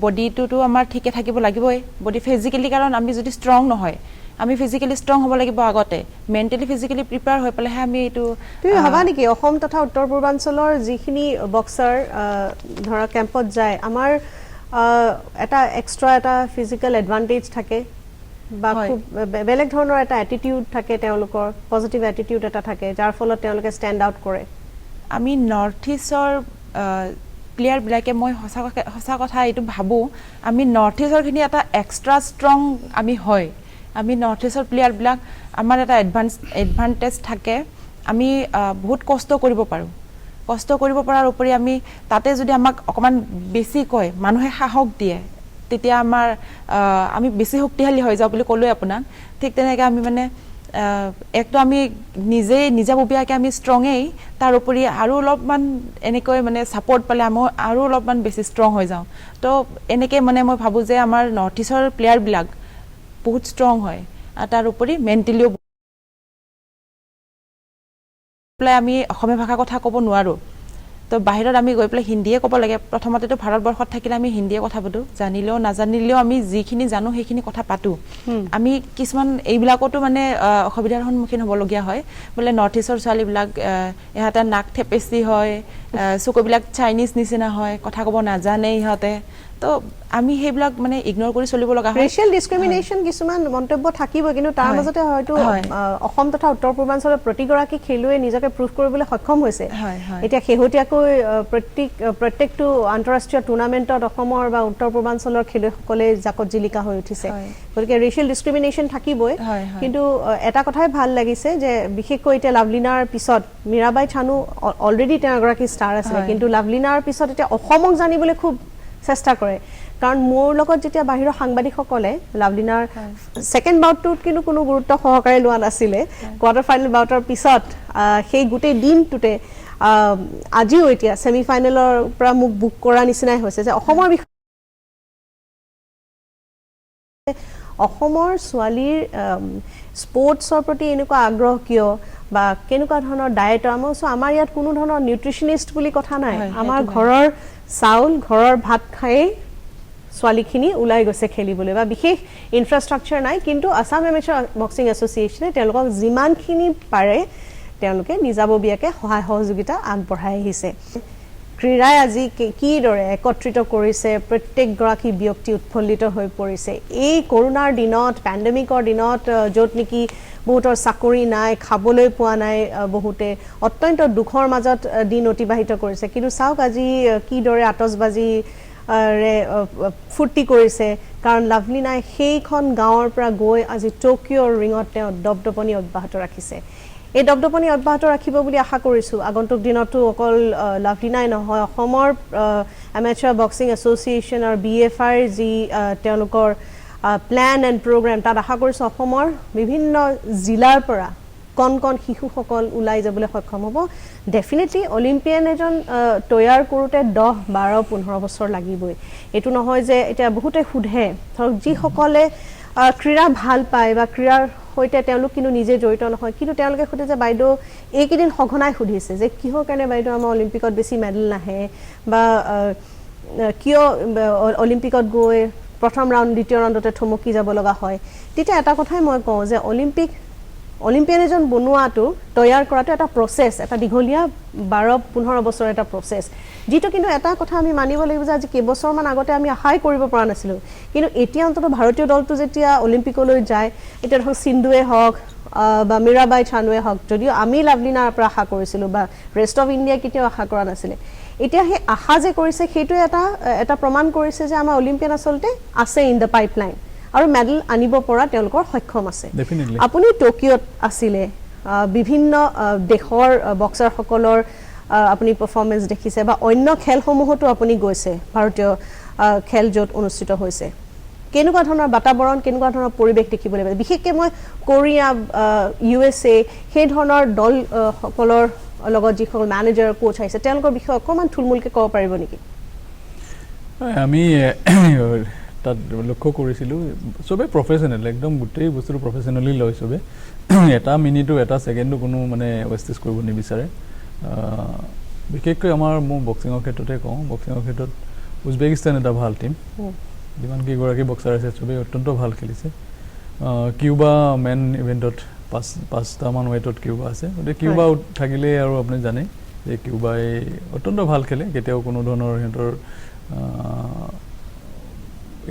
বডিটোতো আমাৰ ঠিকে থাকিব লাগিবই বডি ফিজিকেলি কাৰণ আমি যদি ষ্ট্ৰং নহয় আমি ফিজিকেলি ষ্ট্ৰং হ'ব লাগিব আগতে মেণ্টেলি ফিজিকেলি প্ৰিপেয়াৰ হৈ পেলাইহে আমি এইটো তুমি ভাবা নেকি অসম তথা উত্তৰ পূৰ্বাঞ্চলৰ যিখিনি বক্সাৰ ধৰা কেম্পত যায় আমাৰ এটা এক্সট্ৰা এটা ফিজিকেল এডভান্টেজ থাকে বা খুব বেলেগ ধৰণৰ এটা এটিটিউড থাকে তেওঁলোকৰ পজিটিভ এটিটিউড এটা থাকে যাৰ ফলত তেওঁলোকে ষ্টেণ্ড আউট কৰে আমি নৰ্থ ইষ্টৰ প্লেয়াৰবিলাকে মই সঁচা কথা এইটো ভাবোঁ আমি নৰ্থ ইষ্টৰখিনি এটা এক্সট্ৰা ষ্ট্ৰং আমি হয় আমি নৰ্থ ইষ্টৰ প্লেয়াৰবিলাক আমাৰ এটা এডভান্টেজ থাকে আমি বহুত কষ্ট কৰিব পাৰোঁ কষ্ট কৰিব পৰাৰ উপৰি আমি তাতে যদি আমাক অকণমান বেছি কয় মানুহে সাহস দিয়ে তেতিয়া আমাৰ আমি বেছি শক্তিশালী হৈ যাওঁ বুলি ক'লোৱে আপোনাক ঠিক তেনেকৈ আমি মানে একটো আমি নিজাববীয়াকৈ আমি ষ্ট্ৰঙেই তাৰ উপৰি আৰু অলপমান এনেকৈ মানে ছাপৰ্ট পালে আমি আৰু অলপমান বেছি ষ্ট্ৰং হৈ যাওঁ তো এনেকৈ মানে মই ভাবোঁ যে আমাৰ নৰ্থ ইষ্টৰ প্লেয়াৰবিলাক বহুত ষ্ট্ৰং হয় আৰু তাৰ উপৰি মেণ্টেলিও আমি অসমীয়া ভাষাৰ কথা ক'ব নোৱাৰোঁ তো বাহিৰত আমি গৈ পেলাই হিন্দীয়ে ক'ব লাগে প্ৰথমতেতো ভাৰতবৰ্ষত থাকিলে আমি হিন্দীয়ে কথা পাতোঁ জানিলেও নাজানিলেও আমি যিখিনি জানো সেইখিনি কথা পাতোঁ আমি কিছুমান এইবিলাকতো মানে অসুবিধাৰ সন্মুখীন হ'বলগীয়া হয় বোলে নৰ্থ ইষ্টৰ ছোৱালীবিলাক ইহঁতে নাক থেপেচি হয় চকুবিলাক চাইনিজ নিচিনা হয় কথা ক'ব নাজানে ইহঁতে তো আমি সেইবিলাক মানে ইগনোৰ কৰি চলিব লগা হয় ৰেচিয়েল ডিছক্ৰিমিনেশ্যন কিছুমান মন্তব্য থাকিব কিন্তু তাৰ মাজতে হয়তো অসম তথা উত্তৰ পূৰ্বাঞ্চলৰ প্ৰতিগৰাকী খেলুৱৈ নিজকে প্ৰুভ কৰিবলৈ সক্ষম হৈছে এতিয়া শেহতীয়াকৈ প্ৰত্যেকটো আন্তঃৰাষ্ট্ৰীয় টুৰ্ণামেণ্টত অসমৰ বা উত্তৰ পূৰ্বাঞ্চলৰ খেলুৱৈসকলে জাকত জিলিকা হৈ উঠিছে গতিকে ৰেচিয়েল ডিছক্ৰিমিনেশ্যন থাকিবই কিন্তু এটা কথাই ভাল লাগিছে যে বিশেষকৈ এতিয়া লাভলিনাৰ পিছত মীৰাবাই চানু অলৰেডি তেওঁ এগৰাকী ষ্টাৰ আছিলে কিন্তু লাভলিনাৰ পিছত এতিয়া অসমক জানিবলৈ খুব চেষ্টা কৰে কাৰণ মোৰ লগত যেতিয়া বাহিৰৰ সাংবাদিকসকলে লাভলিনাৰ ছেকেণ্ড বাউটটোত কিন্তু কোনো গুৰুত্ব সহকাৰে লোৱা নাছিলে কোৱাৰ্টাৰ ফাইনেল বাউটৰ পিছত সেই গোটেই দিনটোতে আজিও এতিয়া ছেমি ফাইনেলৰ পৰা মোক বুক কৰা নিচিনাই হৈছে যে অসমৰ বিষয়ে অসমৰ ছোৱালীৰ স্পৰ্টছৰ প্ৰতি এনেকুৱা আগ্ৰহ কিয় বা কেনেকুৱা ধৰণৰ ডায়েটৰ আমাৰ ইয়াত কোনো ধৰণৰ নিউট্ৰিচনিষ্ট বুলি কথা নাই আমাৰ ঘৰৰ চাউল ঘৰৰ ভাত খায়েই ছোৱালীখিনি ওলাই গৈছে খেলিবলৈ বা বিশেষ ইনফ্ৰাষ্ট্ৰাকচাৰ নাই কিন্তু আছাম এমেচাৰ বক্সিং এছ'চিয়েশ্যনে তেওঁলোকক যিমানখিনি পাৰে তেওঁলোকে নিজাববীয়াকৈ সহায় সহযোগিতা আগবঢ়াই আহিছে ক্ৰীড়াই আজি কিদৰে একত্ৰিত কৰিছে প্ৰত্যেকগৰাকী ব্যক্তি উৎফুল্লিত হৈ পৰিছে এই কৰোণাৰ দিনত পেণ্ডেমিকৰ দিনত য'ত নেকি বহুতৰ চাকৰি নাই খাবলৈ পোৱা নাই বহুতে অত্যন্ত দুখৰ মাজত দিন অতিবাহিত কৰিছে কিন্তু চাওক আজি কিদৰে আতচবাজি ফূৰ্তি কৰিছে কাৰণ লাভলিনাই সেইখন গাঁৱৰ পৰা গৈ আজি টকিঅ'ৰ ৰিঙত তেওঁ দপদপনি অব্যাহত ৰাখিছে এই দপদপনি অব্যাহত ৰাখিব বুলি আশা কৰিছোঁ আগন্তুক দিনতো অকল লাভলিনাই নহয় অসমৰ এমেচাৰ বক্সিং এছ'চিয়েশ্যন আৰু BFIৰ যি তেওঁলোকৰ প্লেন এণ্ড প্ৰগ্ৰেম তাত আশা কৰিছোঁ অসমৰ বিভিন্ন জিলাৰ পৰা কণ কণ শিশুসকল ওলাই যাবলৈ সক্ষম হ'ব ডেফিনেটলি অলিম্পিয়ান এজন তৈয়াৰ কৰোঁতে 10, 12, 15 বছৰ লাগিবই এইটো নহয় যে এতিয়া বহুতে সোধে ধৰক যিসকলে ক্ৰীড়া ভাল পায় বা ক্ৰীড়াৰ সৈতে তেওঁলোক কিন্তু নিজে জড়িত নহয় কিন্তু তেওঁলোকে সোধে যে বাইদেউ এইকেইদিন সঘনাই সুধিছে যে কিহৰ কাৰণে বাইদেউ আমাৰ অলিম্পিকত বেছি মেডেল নাহে বা কিয় অলিম্পিকত গৈ প্ৰথম ৰাউণ্ড দ্বিতীয় ৰাউণ্ডতে থমকি যাব লগা হয় তেতিয়া এটা কথাই মই কওঁ যে অলিম্পিয়ান এজন বনোৱাটো তৈয়াৰ কৰাটো এটা প্ৰচেছ এটা দীঘলীয়া 12-15 বছৰ এটা প্ৰচেছ যিটো কিন্তু এটা কথা আমি মানিব লাগিব যে আজি কেইবছৰমান আগতে আমি আশাই কৰিব পৰা নাছিলোঁ কিন্তু এতিয়া অন্তত ভাৰতীয় দলটো যেতিয়া অলিম্পিকলৈ যায় এতিয়া ধৰক সিন্ধুৱে হওক বা মীৰাবাই চানুৱে হওক যদিও আমি লাভলিনাৰ পৰা আশা কৰিছিলোঁ বা ৰেষ্ট অফ ইণ্ডিয়া কেতিয়াও আশা কৰা নাছিলে এতিয়া সেই আশা যে কৰিছে সেইটোৱে এটা প্ৰমাণ কৰিছে যে আমাৰ অলিম্পিয়ান আচলতে আছে ইন দ্য পাইপলাইন আৰু মেডেল আনিব পৰা তেওঁলোকৰ সক্ষম আছে আপুনি টকিঅ'ত আছিলে বিভিন্ন দেশৰ বক্সাৰসকলৰ আপুনি পাৰফৰ্মেন্স দেখিছে বা অন্য খেলসমূহতো আপুনি গৈছে ভাৰতীয় খেল য'ত অনুষ্ঠিত হৈছে কেনেকুৱা ধৰণৰ বাতাবৰণ কেনেকুৱা ধৰণৰ পৰিৱেশ দেখিবলৈ পাইছে বিশেষকৈ মই কোৰিয়া USA সেই ধৰণৰ দল সকলৰ লগত যিসকল মেনেজাৰ কোচ আহিছে তেওঁলোকৰ বিষয়ে অকণমান থুলমূলকৈ ক'ব পাৰিব নেকি আমি তাত লক্ষ্য কৰিছিলোঁ চবেই প্ৰফেচনেল একদম গোটেই বস্তুটো প্ৰফেচনেলি লয় চবে এটা মিনিটো এটা ছেকেণ্ডো কোনো মানে ৱেষ্টেজ কৰিব নিবিচাৰে বিশেষকৈ মোৰ বক্সিঙৰ ক্ষেত্ৰতে কওঁ, বক্সিঙৰ ক্ষেত্ৰত উজবেকিস্তান এটা ভাল টিম, যিমান কেইগৰাকী বক্সাৰ আছে চবেই অত্যন্ত ভাল খেলিছে। কিউবা মেন ইভেণ্টত 5টামান ৱেটত কিউবা আছে, গতিকে কিউবা থাকিলেই আৰু আপুনি জানে যে কিউবাই অত্যন্ত ভাল খেলে, কেতিয়াও কোনো ধৰণৰ সিহঁতৰ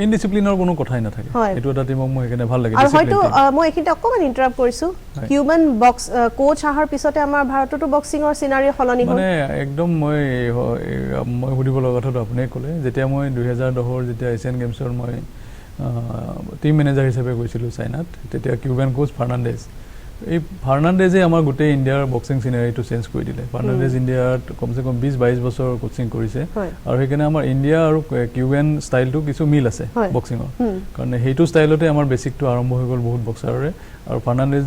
ইনডিসিপ্লিনৰ কোনো কথাই নাথাকে। এইটো এটা টিমক মই সেইকাৰণে ভাল লাগে। আৰু হয়তো মই এইখিনিতে অকণমান ইণ্টাৰাপ্ট কৰিছোঁ, কিউবান বক্স কোচ অহাৰ পিছতে আমাৰ ভাৰততো বক্সিঙৰ চিনাৰী সলনি হ'ল। মানে একদম মই সুধিব লগা কথাটো আপুনিয়ে ক'লে, যেতিয়া মই 2010 যেতিয়া এছিয়ান গেমছৰ মই টিম মেনেজাৰ হিচাপে গৈছিলোঁ চাইনাত, তেতিয়া কিউবান কোচ ফাৰ্ণাণ্ডেজ, এই ফাৰ্ণাণ্ডেজে আমাৰ গোটেই ইণ্ডিয়াৰ বক্সিং চিনাৰীটো চেঞ্জ কৰি দিলে। ফাৰ্ণাণ্ডেজ ইণ্ডিয়াত কমচে কম 20-22 বছৰ কোচিং কৰিছে, আৰু সেইকাৰণে আমাৰ ইণ্ডিয়া আৰু কিউবান ষ্টাইলটো কিছু মিল আছে বক্সিঙৰ, কাৰণ সেইটো ষ্টাইলতে আমাৰ বেছিকটো আৰম্ভ হৈ গ'ল বহুত বক্সাৰৰে। আৰু ফাৰ্ণাণ্ডেজ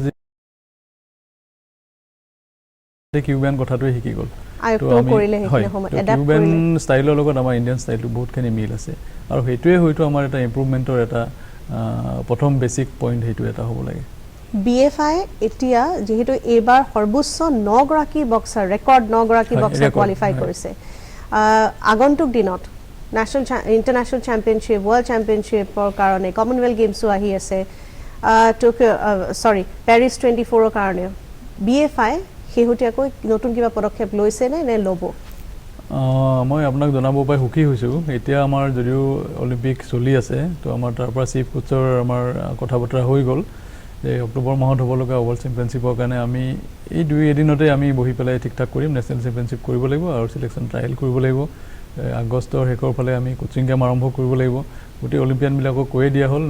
কিউবান কথাটোৱে শিকি গ'ল, কিউবান ষ্টাইলৰ লগত আমাৰ ইণ্ডিয়ান ষ্টাইলটো বহুতখিনি মিল আছে, আৰু সেইটোৱে হয়তো আমাৰ এটা ইম্প্ৰুভমেণ্টৰ এটা প্ৰথম বেছিক পইণ্ট সেইটো এটা হ'ব লাগে। BFI এতিয়া যেহেতু এইবাৰ সৰ্বোচ্চ 9গৰাকী বক্সাৰ, ৰেকৰ্ড 9গৰাকী বক্সাৰ কোৱালিফাই কৰিছে। আগন্তুক দিনত ইণ্টাৰনেশ্যনেল চেম্পিয়নশ্বিপ, ৱৰ্ল্ড চেম্পিয়নশ্বিপৰ কাৰণে, কমনৱেলথ গেমছো আহি আছে, পেৰিছ 24ৰ কাৰণে BFI শেহতীয়াকৈ নতুন কিবা পদক্ষেপ লৈছেনে নে ল'ব? মই আপোনাক জনাব পাই সুখী হৈছোঁ, এতিয়া আমাৰ যদিও অলিম্পিক চলি আছে, তো আমাৰ তাৰ পৰা চিফ কোচৰ আমাৰ কথা বতৰা হৈ গ'ল যে অক্টোবৰ মাহত হ'ব লগা ৱৰ্ল্ড চেম্পিয়নশ্বিপৰ কাৰণে আমি এই 2 এদিনতে আমি বহি পেলাই ঠিক ঠাক কৰিম, নেশ্যনেল চেম্পিয়নশ্বিপ কৰিব লাগিব আৰু চিলেকশ্যন ট্ৰায়েল কৰিব লাগিব। আগষ্টৰ শেষৰ ফালে আমি কোচিং কেম্প আৰম্ভ কৰিব লাগিব। গোটেই অলিম্পিয়ানবিলাকক কৈয়ে দিয়া হ'ল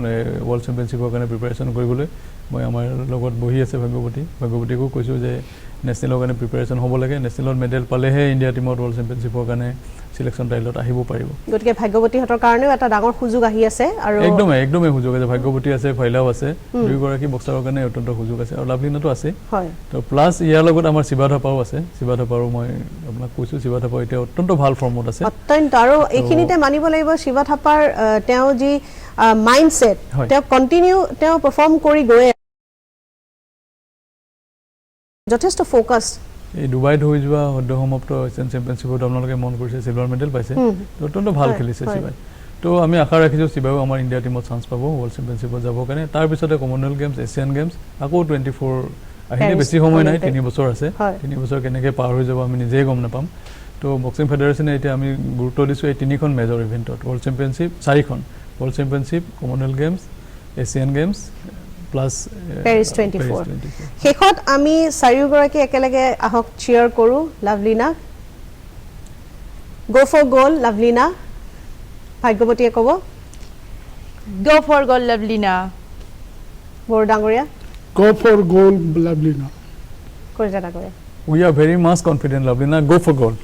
ৱৰ্ল্ড চেম্পিয়নশ্বিপৰ কাৰণে প্ৰিপেৰেশ্যন কৰিবলৈ। মই আমাৰ লগত বহি আছে ভাগ্যৱতীকো কৈছোঁ যে নেশ্যনেলৰ কাৰণে প্ৰিপেৰেশ্যন হ'ব লাগে, নেশ্যনেলত মেডেল পালেহে ইণ্ডিয়া টিমত ৱৰ্ল্ড চেম্পিয়নশ্বিপৰ কাৰণে চিলেকশ্যন ট্ৰায়েলত আহিব পাৰিব। গতিকে ভাগ্যৱতীহঁতৰ কাৰণেও এটা ডাঙৰ সুযোগ আহি আছে, আৰু একদমেই সুযোগ আছে। ভাগ্যৱতী আছে, ফাইলাও আছে, 2গৰাকী বক্সাৰৰ কাৰণে অত্যন্ত সুযোগ আছে, আৰু লাভলিনাটো আছে। তো প্লাছ ইয়াৰ লগত আমাৰ শিৱা থাপাও আছে। শিৱা থাপাৰো মই আপোনাক কৈছোঁ, শিৱা থাপা এতিয়া অত্যন্ত ভাল ফৰ্মত আছে, অত্যন্ত। আৰু এইখিনিতে মানিব লাগিব শিৱা থাপাৰ তেওঁ যি মাইণ্ডছেট, তেওঁ কণ্টিনিউ তেওঁ পাৰফৰ্ম কৰি গৈ যথেষ্ট ফ'কাছ। এই ডুবাইত হৈ যোৱা সদ্য সমাপ্ত এছিয়ান চেম্পিয়নশ্বিপত আপোনালোকে মন কৰিছে, চিলভাৰ মেডেল পাইছে, অত্যন্ত ভাল খেলিছে শিৱাই। তো আমি আশা ৰাখিছোঁ শিৱাও আমাৰ ইণ্ডিয়া টিমত চান্স পাব ৱৰ্ল্ড চেম্পিয়নশ্বিপত যাবৰ কাৰণে। তাৰপিছতে কমনৱেলথ গেমছ, এছিয়ান গেমছ, আকৌ 24 আহিলে বেছি সময় নাই, 3 বছৰ আছে। 3 বছৰ কেনেকৈ পাৰ হৈ যাব আমি নিজেই গম নাপাম। তো বক্সিং ফেডাৰেশ্যনে এতিয়া আমি গুৰুত্ব দিছোঁ এই 3খন মেজৰ ইভেণ্টত, ৱৰ্ল্ড চেম্পিয়নশ্বিপ 4খন, world championship, commonwealth games, Asian games plus Paris 24। শেষত আমি 4গৰাকী একেলগে আহক চিয়াৰ কৰোঁ লাভলিনাক। গ' ফৰ গ'ল লাভলিনা, ভাগ্যৱতীয়ে ক'ব। গ' ফৰ গ'ল লাভলিনা। বড়ো ডাঙৰীয়া। গ' ফৰ গ'ল লাভলিনা। কলিতা ডাঙৰীয়া। We are very much confident Lovlina, go' for gold.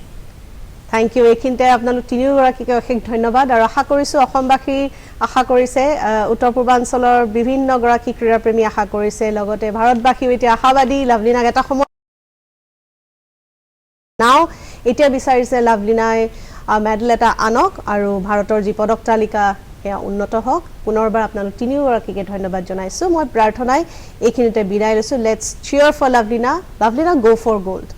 Thank you. এইখিনিতে আপোনালোক 3গৰাকীকে অশেষ ধন্যবাদ, আৰু আশা কৰিছোঁ অসমবাসী আশা কৰিছে, উত্তৰ পূৰ্বাঞ্চলৰ বিভিন্নগৰাকী ক্ৰীড়াপ্ৰেমী আশা কৰিছে, লগতে ভাৰতবাসীও এতিয়া আশাবাদী। লাভলিনাক এটা সময় এতিয়া বিচাৰিছে লাভলিনাই মেডেল এটা আনক, আৰু ভাৰতৰ যি পদক তালিকা সেয়া উন্নত হওক। পুনৰবাৰ আপোনালোক 3গৰাকীকে ধন্যবাদ জনাইছোঁ। মই প্ৰাৰ্থনাই এইখিনিতে বিদায় লৈছোঁ। Let's cheer for Lovlina. Lovlina, go' for gold.